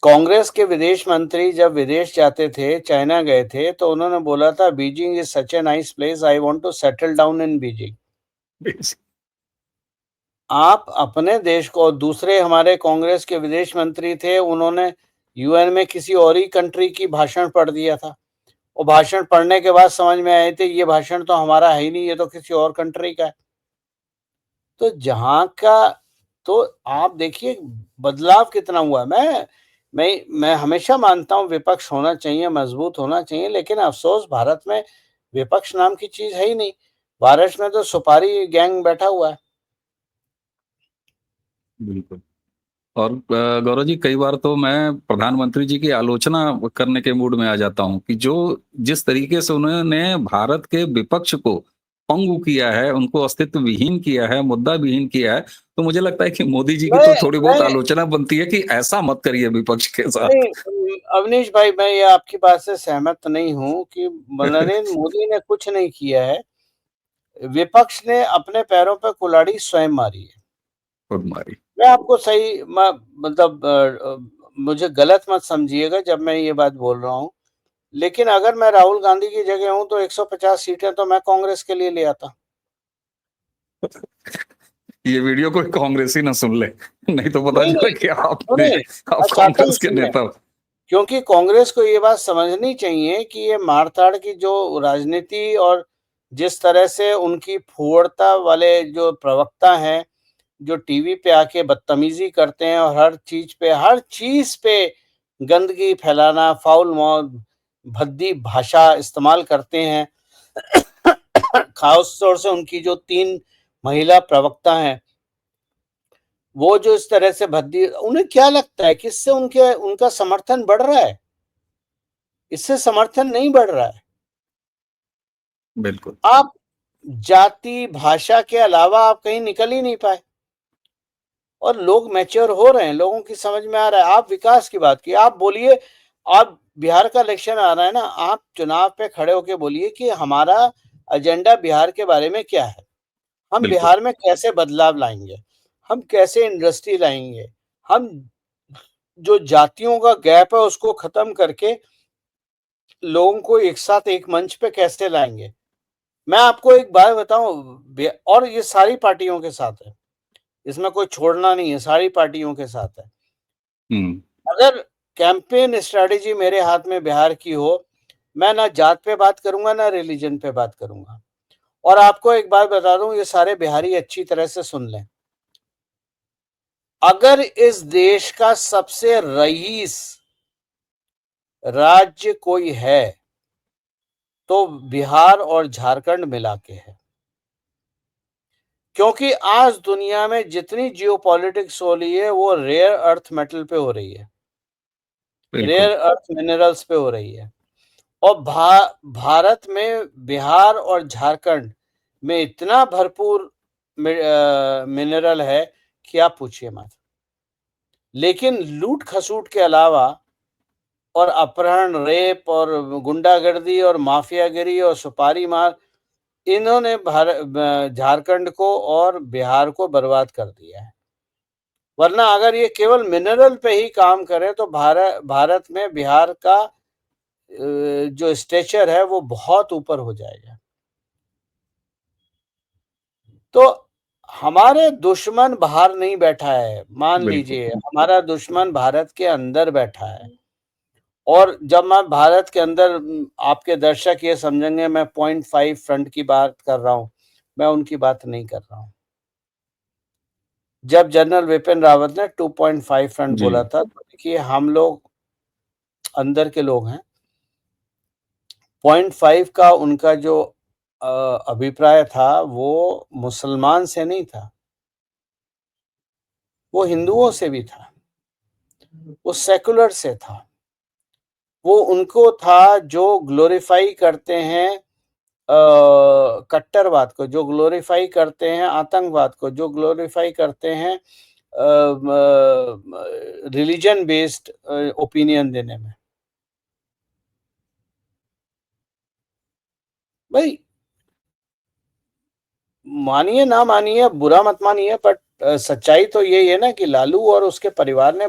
कांग्रेस के विदेश मंत्री जब विदेश जाते थे, चाइना गए थे, तो उन्होंने बोला था Beijing is such a nice place, I want to settle down in Beijing. आप अपने देश को, दूसरे हमारे कांग्रेस के विदेश मंत्री थे, उन्होंने यूएन में किसी और ही कंट्री की भाषण पढ़ दिया था। वो भाषण पढ़ने के बाद समझ में आए थे ये भाषण तो हमारा है ही नहीं, ये तो किसी और कंट्री का है। तो जहाँ का, तो आप देखिए बदलाव कितना हुआ है। मैं हमेशा मानता हूँ विपक्ष होना चाहिए, मजबूत होना चाहिए, लेकिन अफसोस भारत में विपक्ष नाम की चीज है ही नहीं। भारत में तो सुपारी गैंग बैठा हुआ है। बिल्कुल। और गौरव जी, कई बार तो मैं प्रधानमंत्री जी की आलोचना करने के मूड में आ जाता हूँ कि जो जिस तरीके से उन्होंने भारत के विपक्ष को पंगु किया है, उनको अस्तित्व विहीन किया है, मुद्दा विहीन किया है, तो मुझे लगता है कि मोदी जी की मैं तो थोड़ी बहुत मैं आलोचना बनती है कि ऐसा मत करिए विपक्ष के साथ। नहीं, अवनीश भाई, मैं ये आपकी बात से सहमत नहीं हूँ कि नरेंद्र मोदी ने कुछ नहीं किया है। विपक्ष ने अपने पैरों पे कुल्हाड़ी स्वयं मारी है। खुद मारी। मैं आपको सही मतलब मुझे गलत मत समझिएगा जब मैं ये बात बोल रहा हूँ, लेकिन अगर मैं राहुल गांधी की जगह हूँ तो 150 सीटें तो मैं कांग्रेस के लिए ले आता। ये वीडियो कोई कांग्रेसी ना सुन ले, नहीं तो पता नहीं, चले नहीं, कि सुनिए, आप मैं चाहता हूँ कांग्रेस के सुनिए, नेता हो। क्योंकि कांग्रेस को ये बात समझनी चाहिए कि ये मारताड़ की जो राजनीति और जिस तरह से उनकी फूहड़ता वाले जो प्रवक्ता हैं, जो टीवी पे आके बदतमीजी करते हैं और हर चीज पे गंदगी फैलाना, फाउल मौत, भद्दी भाषा इस्तेमाल करते हैं। खास तौर से उनकी जो 3 महिला प्रवक्ता हैं, वो जो इस तरह से भद्दी, उन्हें क्या लगता है कि इससे उनके उनका समर्थन बढ़ रहा है? इससे समर्थन नहीं बढ़ रहा है। बिल्कुल। आप जाति, भाषा के अलावा आप कहीं निकल ही नहीं पाए और लोग मैच्योर हो रहे हैं, लोगों की समझ में आ रहा है। आप विकास की बात की, आप बोलिए, आप बिहार का इलेक्शन आ रहा है ना, आप चुनाव पे खड़े होके बोलिए कि हमारा एजेंडा बिहार के बारे में क्या है? हम बिल्कुल। बिहार में कैसे बदलाव लाएँगे? हम कैसे इंडस्ट्री लाएँगे? हम जो जातियों का गैप है उसको खत्म करके लोगों को एक साथ एक मंच पे कैसे लाएँगे? मैं आपको एक बात बताऊँ, और ये सारी पार्टियों के साथ है। इसमें कोई छोड़ना नहीं है, सारी पार्टियों के साथ है। हम्म। अगर कैंपेन स्ट्रैटेजी मेरे हाथ में बिहार की हो, मैं ना जात पे बात करूँगा, ना रिलीजन पे बात करूँगा। और आपको एक बात बता दूँ, ये सारे बिहारी अच्छी तरह से सुन लें। अगर इस देश का सबसे रईस राज्य कोई है, तो बिहार और झारखंड मिला के है। क्योंकि आज दुनिया में जितनी जियोपॉलिटिक्स हो रही है, वो रेयर अर्थ मेटल पे हो रही है, बिल्कुल। रेयर अर्थ मिनरल्स पे हो रही है। और भारत में बिहार और झारखंड में इतना भरपूर मिनरल है कि आप पूछिए मत। लेकिन लूट खसूट के अलावा और अपहरण, रेप और गुंडागर्दी और माफियागिरी और सुपारी मार, इन्होंने झारखंड को और बिहार को बर्बाद कर दिया है। वरना अगर ये केवल मिनरल पे ही काम करे तो भारत में बिहार का जो स्टेचर है वो बहुत ऊपर हो जाएगा। तो हमारे दुश्मन बाहर नहीं बैठा है, मान बिल्कुल। लीजिए हमारा दुश्मन भारत के अंदर बैठा है। और जब मैं भारत के अंदर, आपके दर्शक ये समझेंगे मैं 0.5 फ्रंट की बात कर रहा हूँ, मैं उनकी बात नहीं कर रहा हूँ। जब जनरल विपिन रावत ने 2.5 फ्रंट जी। बोला था, तो देखिए हम लोग अंदर के लोग हैं। 0.5 का उनका जो अभिप्राय था वो मुसलमान से नहीं था, वो हिंदुओं से भी था, वो सेकुलर से था। वो उनको था जो ग्लोरीफाई करते हैं कट्टरवाद को, जो ग्लोरीफाई करते हैं आतंकवाद को, जो ग्लोरीफाई करते हैं रिलीजन बेस्ड ओपिनियन देने में। भाई, मानिए ना मानिए, बुरा मत मानिए, बट सच्चाई तो यही है ना कि लालू और उसके परिवार ने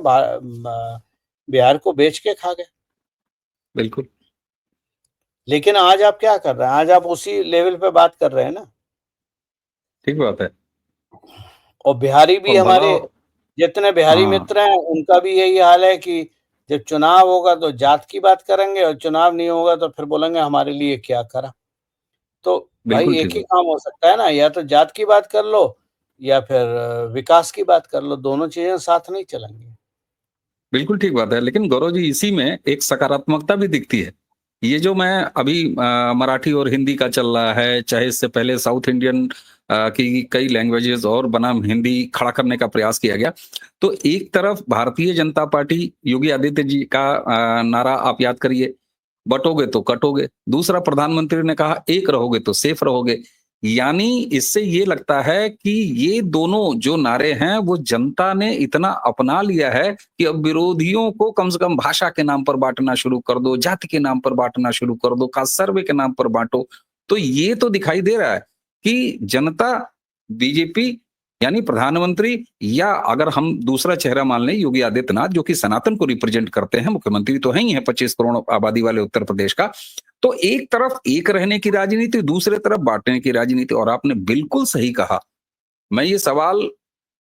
बिहार को बेच के खा गए। बिल्कुल। लेकिन आज आप क्या कर रहे हैं? आज आप उसी लेवल पे बात कर रहे हैं ना। ठीक बात है। और बिहारी भी और भला हमारे जितने बिहारी हाँ मित्र हैं उनका भी यही हाल है कि जब चुनाव होगा तो जात की बात करेंगे और चुनाव नहीं होगा तो फिर बोलेंगे हमारे लिए क्या करा। तो भाई बिल्कुल एक ठीक ही बात। काम हो सकता है ना, या तो जात की बात कर लो या फिर विकास की बात कर लो, दोनों चीजें साथ नहीं चलेंगी। बिल्कुल ठीक बात है। लेकिन गौरव जी इसी में एक सकारात्मकता भी दिखती है। ये जो मैं अभी मराठी और हिंदी का चल रहा है, चाहे इससे पहले साउथ इंडियन की कई लैंग्वेजेज़ और बनाम हिंदी खड़ा करने का प्रयास किया गया। तो एक तरफ भारतीय जनता पार्टी योगी आदित्य जी का नारा आप याद करिए, बँटोगे तो कटोगे। दूसरा प्रधानमंत्री ने कहा एक रहोगे तो सेफ रहोगे। यानी इससे ये लगता है कि ये दोनों जो नारे हैं वो जनता ने इतना अपना लिया है कि अब विरोधियों को कम से कम भाषा के नाम पर बाँटना शुरू कर दो, जाति के नाम पर बाँटना शुरू कर दो, खास सर्वे के नाम पर बाँटो। तो ये तो दिखाई दे रहा है कि जनता बीजेपी यानी प्रधानमंत्री या अगर हम दूसरा चेहरा मान लें योगी आदित्यनाथ जो कि सनातन को रिप्रेजेंट करते हैं, मुख्यमंत्री तो हैं ही हैं 25 करोड़ आबादी वाले उत्तर प्रदेश का। तो एक तरफ एक रहने की राजनीति, दूसरे तरफ बाँटने की राजनीति और आपने बिल्कुल सही कहा। मैं ये सवाल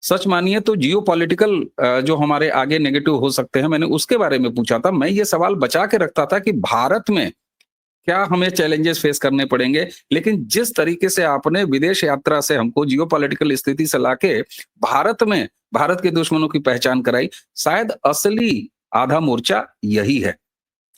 सच मानिए तो जियोपॉलिटिकल जो हमारे आगे नेगेटिव हो सकते हैं, मैंने उसके बारे में पूछा था। मैं ये सवाल बचा के रखता था कि भारत में क्या हमें चैलेंजेस फेस करने पड़ेंगे? लेकिन जिस तरीके से आपने विदेश यात्रा से हमको जियोपॉलिटिकल स्थिति से लाके भारत में भारत के दुश्मनों की पहचान कराई, शायद असली आधा मोर्चा यही है।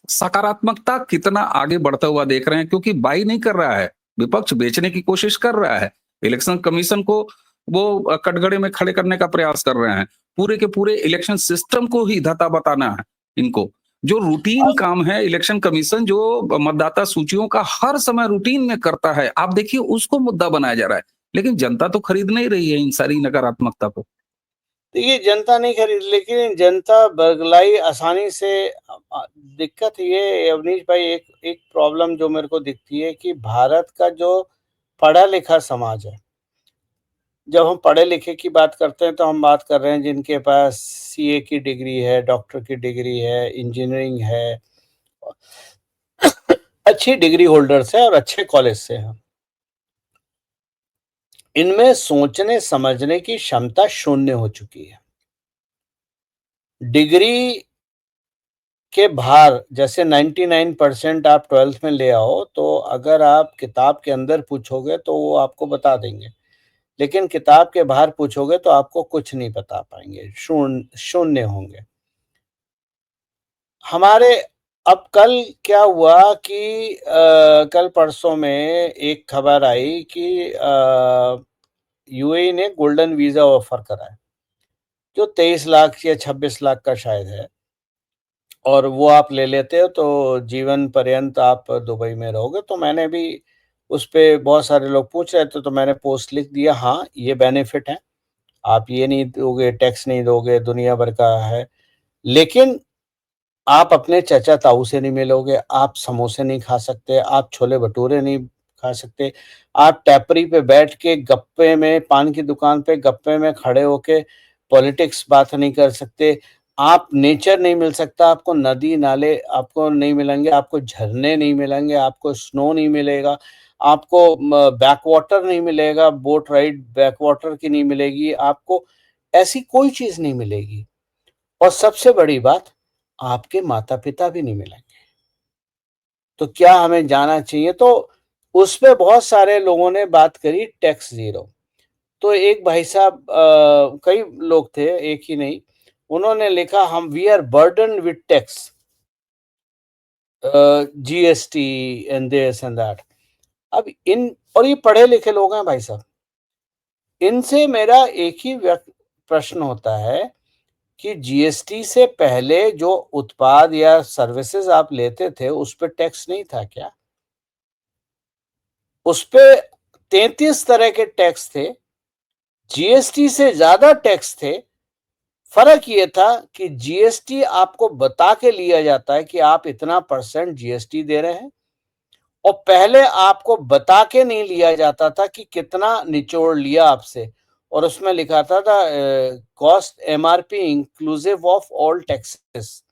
सकारात्मकता कितना आगे बढ़ता हुआ देख रहे हैं क्योंकि बाई नहीं कर रहा है, विपक्ष बेचने की कोशिश कर रहा है। इलेक्शन कमीशन को वो कटघरे में खड़े करने का प्रयास कर रहे हैं। पूरे के पूरे इलेक्शन सिस्टम को ही धता बताना है इनको। जो रूटीन अब काम है इलेक्शन कमीशन जो मतदाता सूचियों का हर समय रूटीन में करता है, आप देखिए उसको मुद्दा बनाया जा रहा है। लेकिन जनता तो खरीद नहीं रही है इन सारी नकारात्मकता को। देखिए जनता नहीं खरीद, लेकिन जनता बरगलाई आसानी से दिक्कत ये अवनीश भाई, एक एक प्रॉब्लम जो मेरे को दिखती है कि भारत का जो पढ़ा लिखा समाज है, जब हम पढ़े लिखे की बात करते हैं तो हम बात कर रहे हैं जिनके पास सीए की डिग्री है, डॉक्टर की डिग्री है, इंजीनियरिंग है, अच्छी डिग्री होल्डर्स हैं और अच्छे कॉलेज से हैं। इनमें सोचने समझने की क्षमता शून्य हो चुकी है। डिग्री के भार जैसे 99% आप 12th में ले आओ तो अगर आप किताब के अंदर पूछोगे तो वो आपको बता देंगे, लेकिन किताब के बाहर पूछोगे तो आपको कुछ नहीं बता पाएंगे, शून्य होंगे। हमारे अब कल क्या हुआ कि कल परसों में एक खबर आई कि यूएई ने गोल्डन वीजा ऑफर करा है जो 23 लाख या 26 लाख का शायद है, और वो आप ले लेते हो तो जीवन पर्यंत आप दुबई में रहोगे। तो मैंने भी उस पे बहुत सारे लोग पूछ रहे थे तो मैंने पोस्ट लिख दिया, हाँ ये बेनिफिट है, आप ये नहीं दोगे, टैक्स नहीं दोगे, दुनिया भर का है, लेकिन आप अपने चाचा-ताऊ से नहीं मिलोगे, आप समोसे नहीं खा सकते, आप छोले-भटूरे नहीं खा सकते, आप टैपरी पे बैठ के गप्पे में पान की दुकान पे गप्पे में खड़े होके पॉलिटिक्स बात नहीं कर सकते, आप नेचर नहीं मिल सकता, आपको नदी-नाले आपको नहीं मिलेंगे, आपको झरने नहीं मिलेंगे, आपको स्नो नहीं मिलेगा, आपको बैक वाटर नहीं मिलेगा, बोट राइड बैक वाटर की नहीं मिलेगी, आपको ऐसी कोई चीज़ नहीं मिलेगी। और सबसे बड़ी बात, आपके माता-पिता भी नहीं मिलेंगे। तो क्या हमें जाना चाहिए? तो उसपे बहुत सारे लोगों ने बात करी टैक्स ज़ीरो। तो एक भाई साहब कई लोग थे, एक ही नहीं, उन्होंने लिखा हम we are burdened with tax, GST and this and that. अब इन और ये पढ़े लिखे लोग हैं भाई साहब। इनसे मेरा एक ही प्रश्न होता है कि जीएसटी से पहले जो उत्पाद या सर्विसेज आप लेते थे उस पे टैक्स नहीं था क्या? उस पे 33 तरह के टैक्स थे, जीएसटी से ज्यादा टैक्स थे। फर्क ये था कि जीएसटी आपको बता के लिया जाता है कि आप इतना परसेंट जीएसटी दे रहे हैं, और पहले आपको बता के नहीं लिया जाता था कि कितना निचोड़ लिया आपसे, और उसमें लिखा था cost MRP inclusive of all taxes.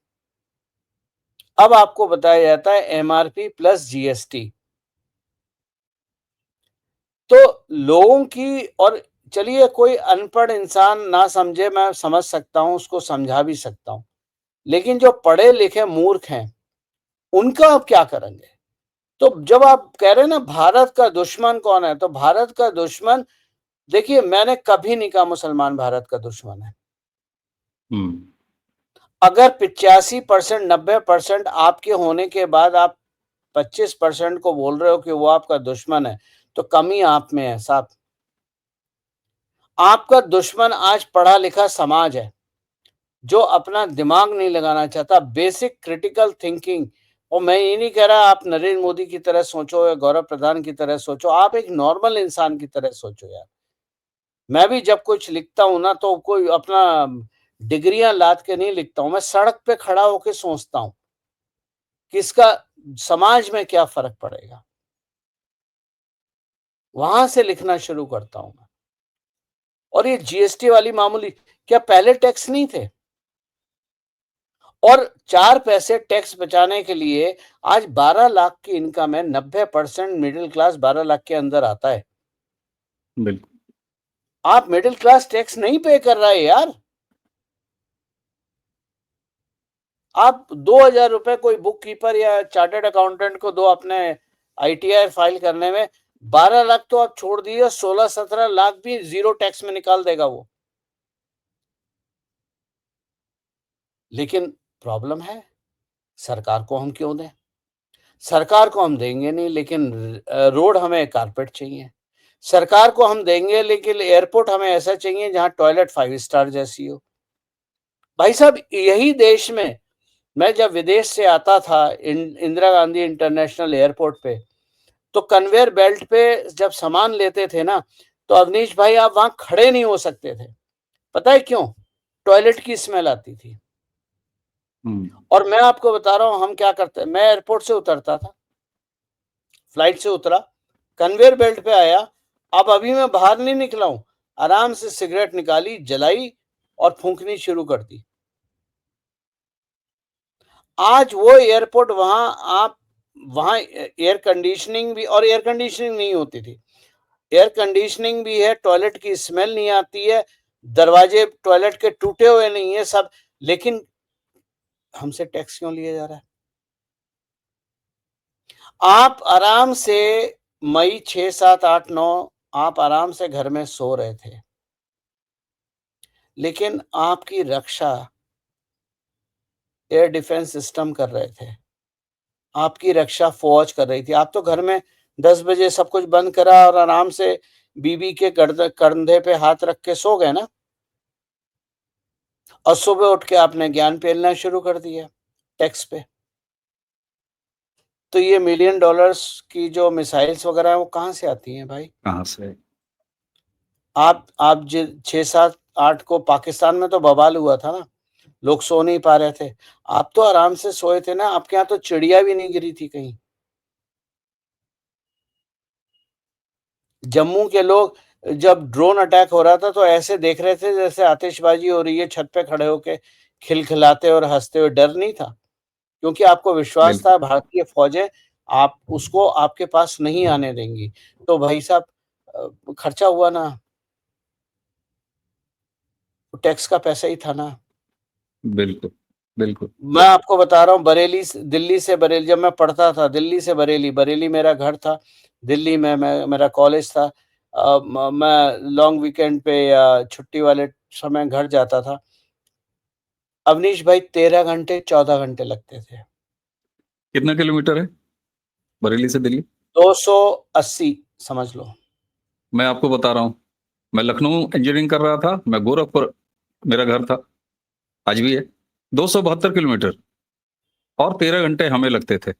अब आपको बताया जाता है एमआरपी प्लस जीएसटी। तो लोगों की, और चलिए कोई अनपढ़ इंसान ना समझे, मैं समझ सकता हूँ, उसको समझा भी सकता हूँ, लेकिन जो पढ़े लिखे मूर्ख हैं उनका आप क्या करेंगे? तो जब आप कह रहे हैं ना भारत का दुश्मन कौन है, तो भारत का दुश्मन, देखिए मैंने कभी नहीं कहा मुसलमान भारत का दुश्मन है। अगर 85% 90% आपके होने के बाद आप 25% को बोल रहे हो कि वो आपका दुश्मन है, तो कमी आप में है साहब। आपका दुश्मन आज पढ़ा लिखा समाज है, जो अपना दिमाग नहीं लगाना चाहता, बेसिक क्रिटिकल थिंकिंग। और मैं ये नहीं कह रहा आप नरेंद्र मोदी की तरह सोचो या गौरव प्रधान की तरह सोचो, आप एक नॉर्मल इंसान की तरह सोचो यार। मैं भी जब कुछ लिखता हूं ना, तो कोई अपना डिग्रियां लाद के नहीं लिखता हूं, मैं सड़क पे खड़ा होकर सोचता हूं कि इसका समाज में क्या फर्क पड़ेगा, वहां से लिखना शुरू करता हूं मैं। और ये जीएसटी वाली मामूली, क्या पहले टैक्स नहीं थे? और 4 पैसे टैक्स बचाने के लिए आज 12 लाख की इनकम है, 90% मिडिल क्लास 12 लाख के अंदर आता है। बिल्कुल। आप मिडिल क्लास टैक्स नहीं पे कर रहा है यार। आप 2,000 रुपए कोई बुक कीपर या चार्टर्ड अकाउंटेंट को दो अपने आईटीआर फाइल करने में, 12 लाख तो आप छोड़ दिए, 16-17 लाख भी जीरो टैक्स में निकाल देगा वो। लेकिन प्रॉब्लम है, सरकार को हम क्यों दें? सरकार को हम देंगे नहीं, लेकिन रोड हमें कारपेट चाहिए। सरकार को हम देंगे, लेकिन एयरपोर्ट हमें ऐसा चाहिए जहां टॉयलेट 5 स्टार जैसी हो। भाई साहब, यही देश में मैं जब विदेश से आता था इंदिरा गांधी इंटरनेशनल एयरपोर्ट पे, तो कन्वेयर बेल्ट पे जब सामान लेते थे ना, तो अवनीश भाई आप वहां खड़े नहीं हो सकते थे। पता है क्यों? टॉयलेट की स्मेल आती थी। और मैं आपको बता रहा हूं हम क्या करते, मैं एयरपोर्ट से उतरता था, फ्लाइट से उतरा, कन्वेयर बेल्ट पे आया, अब अभी मैं बाहर नहीं निकला हूं, आराम से सिगरेट निकाली, जलाई और फूंकनी शुरू कर दी। आज वो एयरपोर्ट, वहां एयर कंडीशनिंग भी, और एयर कंडीशनिंग नहीं होती थी, एयर कंडीशनिंग भी है, टॉयलेट की स्मेल नहीं आती है, दरवाजे टॉयलेट के टूटे हुए नहीं है सब, लेकिन हमसे टैक्स क्यों लिया जा रहा है? आप आराम से मई 6, 7, 8, 9 आप आराम से घर में सो रहे थे, लेकिन आपकी रक्षा एयर डिफेंस सिस्टम कर रहे थे, आपकी रक्षा फौज कर रही थी। आप तो घर में 10 बजे सब कुछ बंद करा और आराम से बीबी के कंधे पे हाथ रख के सो गए ना, और सुबह उठ के आपने ज्ञान पेलना शुरू कर दिया टैक्स पे। तो ये मिलियन डॉलर्स की जो मिसाइल्स वगैरह है, वो कहाँ से आती हैं भाई? कहाँ से? आप 6, 7, 8 को पाकिस्तान में तो बवाल हुआ था ना, लोग सो नहीं पा रहे थे, आप तो आराम से सोए थे ना, आपके यहाँ तो चिड़िया भी नहीं गिरी थी कहीं। जम्मू के लोग जब ड्रोन अटैक हो रहा था, तो ऐसे देख रहे थे जैसे आतिशबाजी हो रही है, छत पे खड़े होके खिलखिलाते और हंसते हुए। डर नहीं था, क्योंकि आपको विश्वास था बिल्कुल। भारतीय फौजें आप उसको आपके पास नहीं आने देंगी। तो भाई साहब, खर्चा हुआ ना, टैक्स का पैसा ही था ना। बिल्कुल। बिल्कुल। मैं आपको बता रहा हूँ, दिल्ली से बरेली, जब मैं पढ़ता था, दिल्ली से बरेली, बरेली मेरा घर था, दिल्ली में मेरा कॉलेज था। मैं लॉन्ग वीकेंड पे या छुट्टी वाले समय घर जाता था। अवनीश भाई 13 घंटे 14 घंटे लगते थे। कितना किलोमीटर है बरेली से दिल्ली? 280 समझ लो। मैं आपको बता रहा हूँ, मैं लखनऊ इंजीनियरिंग कर रहा था, मैं गोरखपुर मेरा घर था, आज भी है। 272 किलोमीटर, और 13 घंटे हमें लगते थे।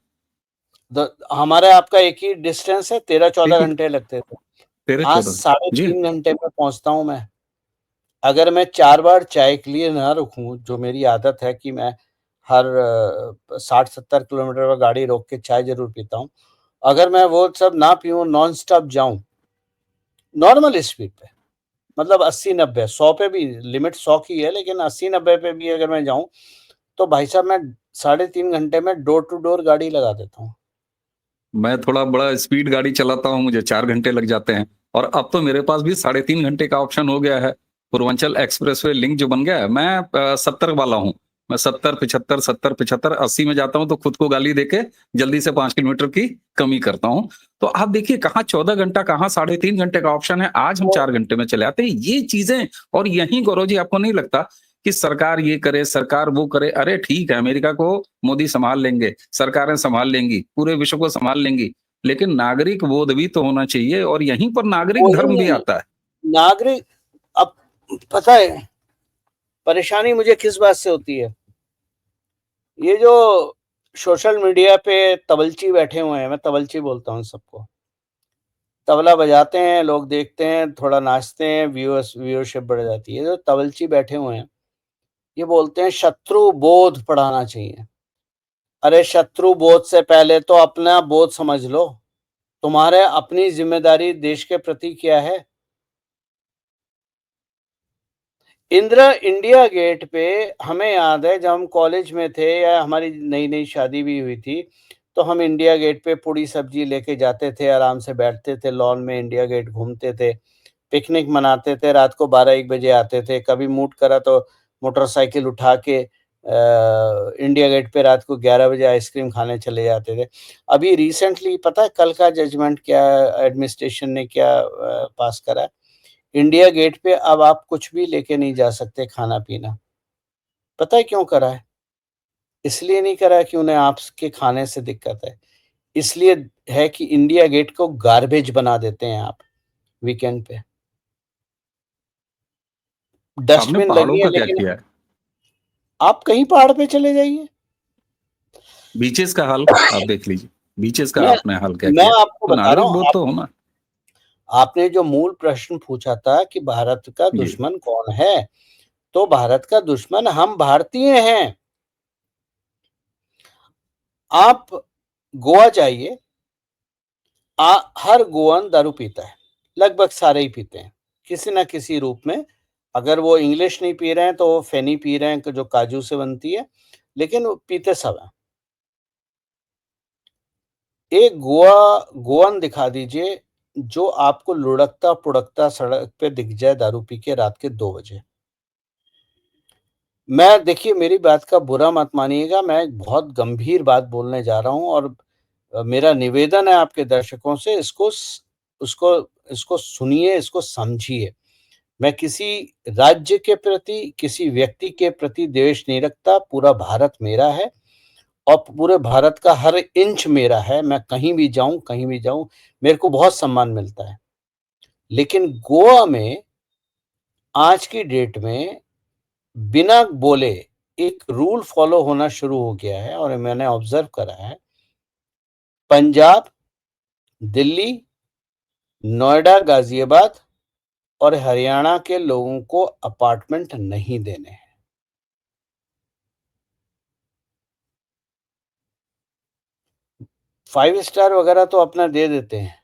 हमारे आपका एक ही डिस्टेंस है, 13-14 ठीक है। घंटे लगते थे। तेरह आज चौदह साढ़े जी। 3 घंटे में पहुंचता हूं मैं। अगर मैं 4 बार चाय के लिए ना रुकूं, जो मेरी आदत है कि मैं हर 60-70 किलोमीटर पर गाड़ी रोक के चाय जरूर पीता हूं, अगर मैं वो सब ना पीऊं, नॉन स्टॉप जाऊं नॉर्मल स्पीड पे, मतलब 80-90, 100 पे भी, लिमिट 100 की है, लेकिन 80-90 पे भी अगर मैं जाऊं, तो भाई साहब मैं 3.5 घंटे में डोर टू डोर गाड़ी लगा देता हूँ। मैं थोड़ा बड़ा स्पीड गाड़ी चलाता हूँ, मुझे 4 घंटे लग जाते हैं, और अब तो मेरे पास भी 3.5 घंटे का ऑप्शन हो गया है। पूर्वांचल एक्सप्रेसवे लिंक जो बन गया है, मैं 70 वाला हूँ। मैं 70, 75, 70, 75, 80 में जाता हूँ तो खुद को गाली देके जल्दी से 5 किलोमीटर की कमी करता हूँ। तो आप देखिए कहाँ 14 घंटा, कहाँ 3.5 घंटे का ऑप्शन है, आज हम तो 4 घंटे में चले आते हैं। ये चीज़ें, और यहीं गौरव जी आपको नहीं लगता कि सरकार ये करे, सरकार वो करे? अरे ठीक है, अमेरिका को मोदी सँभाल लेंगे, सरकारें सँभाल लेंगी, पूरे विश्व को सँभाल लेंगी, लेकिन नागरिक बोध भी तो होना चाहिए, और यहीं पर नागरिक वही धर्म भी नहीं, आता है। नागरिक, अब पता है परेशानी मुझे किस बात से होती है? ये जो सोशल मीडिया पे तबलची बैठे हुए हैं, मैं तबलची बोलता हूँ सबको। तबला बजाते हैं, लोग देखते हैं, थोड़ा नाचते हैं, व्यूअरशिप बढ़ जाती है। जो तबलची बैठे हुए हैं, ये बोलते हैं शत्रु बोध पढ़ाना चाहिए। अरे शत्रु बोध से पहले तो अपना बोध समझ लो। तुम्हारे अपनी ज़िम्मेदारी देश के प्रति क्या है? इंडिया गेट पे हमें याद है जब हम कॉलेज में थे या हमारी नई-नई शादी भी हुई थी, तो हम इंडिया गेट पे पूड़ी-सब्जी लेके जाते थे, आराम से बैठते थे लॉन में, इंडिया गेट घूमते थे, पिकनिक मनाते थे, रात को 12-1 बजे आते थे। कभी मूड करा तो मोटरसाइकिल उठा के इंडिया गेट पे रात को 11 बजे आइसक्रीम खाने चले जाते थे। अभी रिसेंटली पता है कल का जजमेंट क्या, एडमिनिस्ट्रेशन ने क्या पास करा है? इंडिया गेट पे अब आप कुछ भी लेके नहीं जा सकते खाना-पीना। पता है क्यों करा है? इसलिए नहीं करा है कि उन्हें आपके खाने से दिक्कत है। इसलिए है कि इंडिया गेट को गार्बेज बना देते हैं आप वीकेंड पे। आपने डस्टबिन पहाड़ों लगी है का क्या लेकिन किया है? आप कहीं पहाड़ पे चले जाइए। बीचेस का हाल आप देख लीजिए, बीचेस का मैं आपने हाल क्या मैं किया? आपको तो बता रहा नागरिक हूँ, बोध तो होना। आपने जो मूल प्रश्न पूछा था कि भारत का जी, दुश्मन कौन है? तो भारत का दुश्मन हम भारतीय हैं। आप गोवा जाइए, हर गोवन दारू पीता है, लगभग सारे ही पीते हैं, किसी न किसी रूप में। अगर वो इंग्लिश नहीं पी रहे हैं, तो वो फेनी पी रहे हैं जो काजू से बनती है, लेकिन वो पीते सब हैं। एक गोवन दिखा दीजिए, जो आपको लुढ़कता-पुढ़कता सड़क पे दिख जाए दारू पी के रात के 2 बजे। मैं देखिए मेरी बात का बुरा मत मानिएगा, मैं एक बहुत गंभीर बात बोलने जा रहा हूँ और मेरा निवेदन है आपके दर्शकों से इसको सुनिए, इसको समझिए। मैं किसी राज्य के प्रति, किसी व्यक्ति के प्रति द्वेष नहीं रखता, पूरा भारत मेरा है और पूरे भारत का हर इंच मेरा है। मैं कहीं भी जाऊँ, मेरे को बहुत सम्मान मिलता है। लेकिन गोवा में आज की डेट में बिना बोले एक रूल फॉलो होना शुरू हो गया है और मैंने ऑब्जर्व करा है। पंजाब, दिल्ली, नोएडा, गाजियाबाद और हरियाणा के लोगों को अपार्टमेंट नहीं देने हैं। 5 स्टार वगैरह तो अपना दे देते हैं,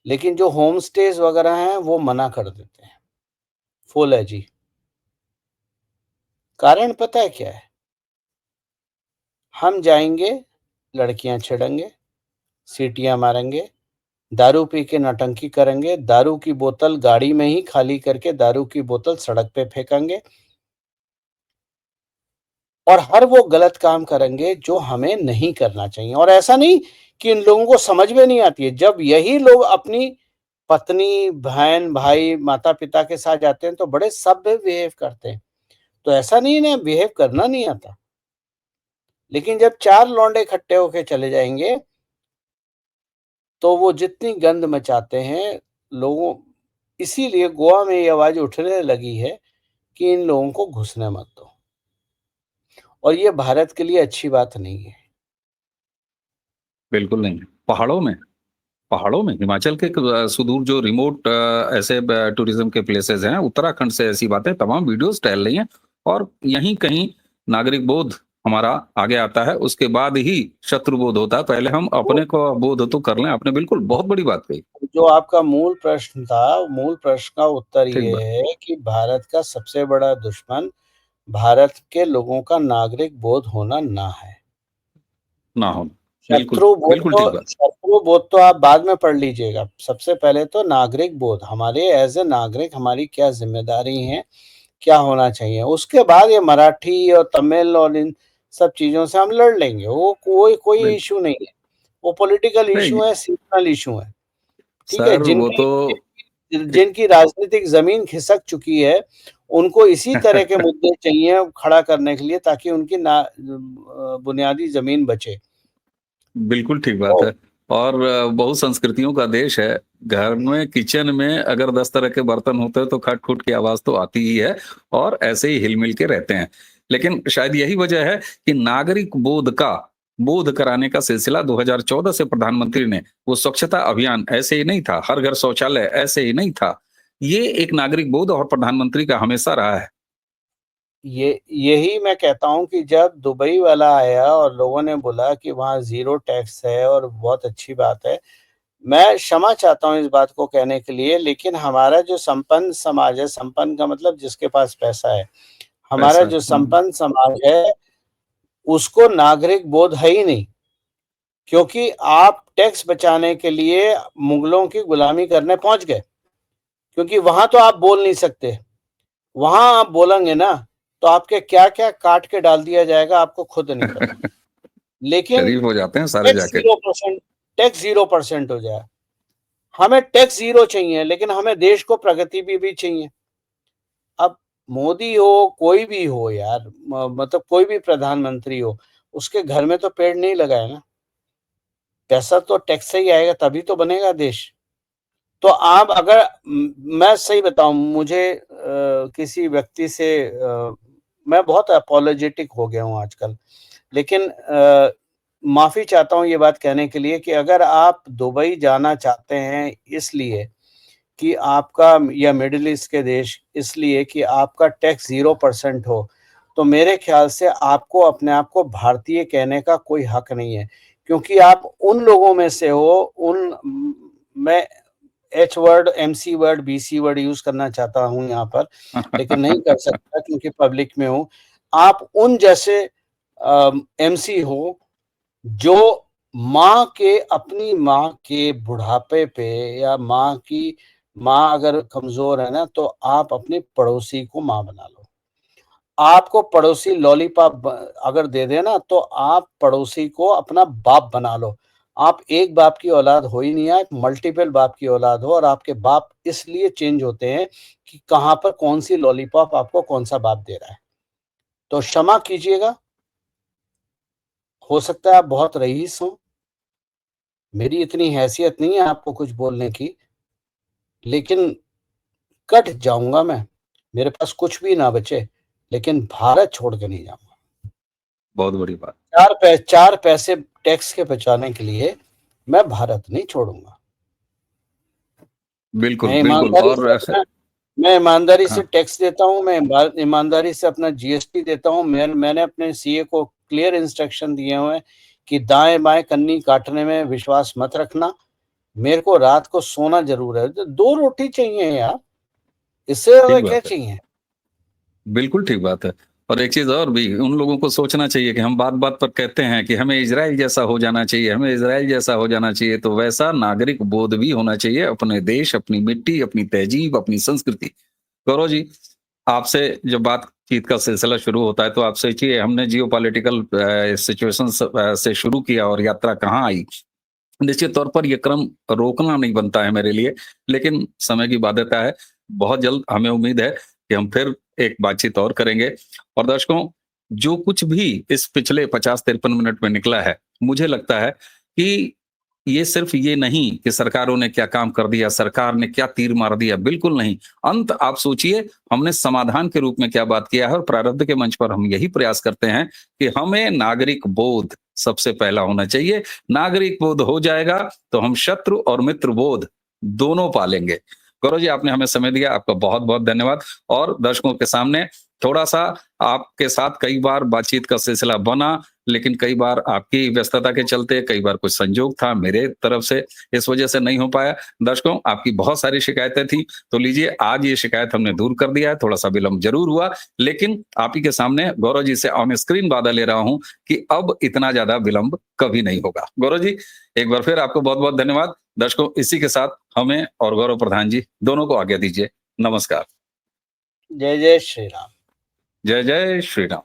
लेकिन जो होम स्टेज वगैरह हैं वो मना कर देते हैं। फुल है जी। कारण पता है क्या है? हम जाएँगे, लड़कियाँ छेड़ेंगे, सीटियाँ मारेंगे, दारू पी के नौटंकी करेंगे, दारू की बोतल गाड़ी में ही खाली करके दारू की बोतल सड़क पे फेंकेंगे और हर वो गलत काम करेंगे जो हमें नहीं करना चाहिए। और ऐसा नहीं कि इन लोगों को समझ में नहीं आती है। जब यही लोग अपनी पत्नी, बहन, भाई, माता-पिता के साथ जाते हैं तो बड़े सभ्य बिहेव करते हैं। तो ऐसा नहीं इन्हें बिहेव करना नहीं आता। लेकिन जब 4 लौंडे इकट्ठे होके चले जाएँगे, तो वो जितनी गंद मचाते हैं लोगों, इसीलिए गोवा में ये आवाज़ उठने लगी है कि इन लोगों को घुसने मत दो। और ये भारत के लिए अच्छी बात नहीं है। बिल्कुल नहीं। पहाड़ों में, पहाड़ों में हिमाचल के सुदूर जो रिमोट ऐसे टूरिज्म के प्लेसेस हैं, उत्तराखंड से ऐसी बातें तमाम वीडियोस टहल रही हैं, और यहीं कहीं नागरिक बोध हमारा आगे आता है, उसके बाद ही शत्रु बोध होता है। पहले हम तो अपने को बोध तो कर लें। आपने बिल्कुल बहुत बड़ी बात कही। जो आपका मूल प्रश्न था, मूल प्रश्न का उत्तर ठीक ये बात। है कि भारत का सबसे बड़ा दुश्मन भारत के लोगों का नागरिक बोध होना ना है। ना हो। बिल्कुल, बिल्कुल ठीक बात। शत्रु बोध तो आप बाद में पढ़ लीजिएगा। सबसे पहले तो नागरिक बोध, हमारे एज़ ए नागरिक हमारी क्या ज़िम्मेदारी है, क्या होना चाहिए। उसके बाद ये मराठी और तमिल और इन सब चीज़ों से हम लड़ लेंगे। वो कोई नहीं, इश्यू नहीं है। वो पॉलिटिकल नहीं इश्यू है, सीज़नल इश्यू है। ठीक है? सर वो तो जिनकी राजनीतिक ज़मीन खिसक चुकी है, उनको इसी तरह के मुद्दे चाहिए खड़ा करने के लिए, ताकि उनकी बुनियादी ज़मीन बचे। बिल्कुल ठीक बात तो है। और बहुसंस्कृतियों का देश है। घर में किचन में अगर 10 तरह के बर्तन होते हैं तो खट-खुट की आवाज़ तो आती ही है और ऐसे ही हिल-मिल के रहते हैं। लेकिन शायद यही वजह है कि नागरिक बोध कराने का सिलसिला 2014 से प्रधानमंत्री ने वो स्वच्छता अभियान ऐसे ही नहीं था, हर घर शौचालय ऐसे ही नहीं था। ये एक नागरिक बोध और प्रधानमंत्री का हमेशा रहा है। यही मैं कहता हूँ कि जब दुबई वाला आया और लोगों ने बोला कि वहाँ ज़ीरो टैक्स है और बहुत अच्छी बात है, मैं क्षमा चाहता हूँ इस बात को कहने के लिए, लेकिन हमारा जो संपन्न समाज है, संपन्न का मतलब जिसके पास पैसा है, हमारा पैसा जो संपन्न समाज है, उसको नागरिक बोध है ही नहीं। क्योंकि आप टैक्स बचाने के लिए मुगलों की गुलामी करने पहुँच गए, क्योंकि वहाँ तो आप बोल नहीं सकते। वहाँ आप बोलेंगे ना, तो आपके क्या-क्या काट के डाल दिया जाएगा, आपको खुद नहीं पता। लेकिन शरीफ हो जाते हैं सारे टैक्स जाके। 0% टैक्स 0% हो जाए। हमें टैक्स 0 चाहिए, लेकिन हमें देश को प्रगति भी चाहिए। अब मोदी हो, कोई भी हो यार, मतलब कोई भी प्रधानमंत्री हो, उसके घर में तो पेड़ नहीं लगाए ना। पैसा तो टैक्स से ही आएगा, तभी तो बनेगा देश। तो आप अगर मैं सही बताऊँ, मुझे किसी व्यक्ति से मैं बहुत अपोलोजेटिक हो गया हूँ आजकल। लेकिन माफ़ी चाहता हूँ ये बात कहने के लिए कि अगर आप दुबई जाना चाहते हैं इसलिए कि आपका, या मिडल ईस्ट के देश इसलिए कि आपका टैक्स 0% हो, तो मेरे ख़्याल से आपको अपने आप को भारतीय कहने का कोई हक नहीं है। क्योंकि आप उन लोगों में से हो, मैं H word, MC word, BC word use करना चाहता हूँ यहाँ पर, लेकिन नहीं कर सकता क्योंकि पब्लिक में हूँ। आप उन जैसे एमसी हो, जो अपनी माँ के बुढ़ापे पे, या माँ अगर कमज़ोर है ना, तो आप अपने पड़ोसी को माँ बना लो। आपको पड़ोसी लॉलीपॉप अगर दे दे ना, तो आप पड़ोसी को अपना बाप बना लो। आप एक बाप की औलाद हो ही नहीं, आप मल्टीपल बाप की औलाद हो, और आपके बाप इसलिए चेंज होते हैं कि कहाँ पर कौन-सी लॉलीपॉप आपको कौन-सा बाप दे रहा है। तो क्षमा कीजिएगा, हो सकता है आप बहुत रईस हों, मेरी इतनी हैसियत नहीं है आपको कुछ बोलने की, लेकिन कट जाऊँगा मैं। मेरे पास कुछ भी ना बचे, लेकिन भारत छोड़ के नहीं जाऊँगा। बहुत बड़ी बात। 4 पैसे टैक्स के बचाने के लिए मैं भारत नहीं छोड़ूँगा। बिल्कुल, मैं बिल्कुल ईमानदारी और से अपना मैं ईमानदारी से हाँ, टैक्स देता हूँ, मैं ईमानदारी से अपना जीएसटी देता हूँ। मैंने अपने सीए को क्लियर इंस्ट्रक्शन दिए हुए हैं कि दाएँ-बाएँ कन्नी काटने में विश्वास मत रखना। मेरे को रात को सोना ज़रूर है। 2 रोटी चाहिए यार, इससे ज़्यादा ठीक क्या बात है। चाहिए? बिल्कुल ठीक बात है। और एक चीज़ और भी उन लोगों को सोचना चाहिए कि हम बात-बात पर कहते हैं कि हमें इज़राइल जैसा हो जाना चाहिए, हमें इज़राइल जैसा हो जाना चाहिए, तो वैसा नागरिक बोध भी होना चाहिए अपने देश, अपनी मिट्टी, अपनी तहज़ीब, अपनी संस्कृति। गौरव जी, आपसे जब बातचीत का सिलसिला शुरू होता है तो आप सोचिए हमने जियोपॉलिटिकल सिचुएशंस से शुरू किया और यात्रा कहाँ आई। निश्चित तौर पर ये क्रम रोकना नहीं बनता है मेरे लिए, लेकिन समय की बाध्यता है। बहुत जल्द हमें उम्मीद है कि हम फिर एक बातचीत और करेंगे और दर्शकों, जो कुछ भी इस पिछले 50-53 मिनट में निकला है, मुझे लगता है कि ये सिर्फ ये नहीं कि सरकारों ने क्या काम कर दिया, सरकार ने क्या तीर मार दिया, बिल्कुल नहीं। अंत आप सोचिए, हमने समाधान के रूप में क्या बात किया है और प्रारब्ध के मंच पर हम यही प्रयास करते हैं कि हमें नागरिक बोध सबसे पहला होना चाहिए। नागरिक बोध हो जाएगा तो हम शत्रु और मित्र बोध दोनों पालेंगे। गौरव जी, आपने हमें समय दिया, आपका बहुत बहुत धन्यवाद और दर्शकों के सामने थोड़ा सा आपके साथ कई बार बातचीत का सिलसिला बना, लेकिन कई बार आपकी व्यस्तता के चलते, कई बार कुछ संजोग था मेरे तरफ से, इस वजह से नहीं हो पाया। दर्शकों, आपकी बहुत सारी शिकायतें थी, तो लीजिए आज ये शिकायत हमने दूर कर दिया है, थोड़ा-सा विलंब ज़रूर हुआ, लेकिन आप ही के सामने गौरव जी से ऑन स्क्रीन वादा ले रहा हूँ कि अब इतना ज़्यादा विलंब कभी नहीं होगा। गौरव जी, एक बार फिर आपको बहुत-बहुत धन्यवाद। दर्शकों, इसी के साथ हमें और गौरव प्रधान जी दोनों को आज्ञा दीजिए। नमस्कार। जय जय श्री राम। जय जय श्री राम।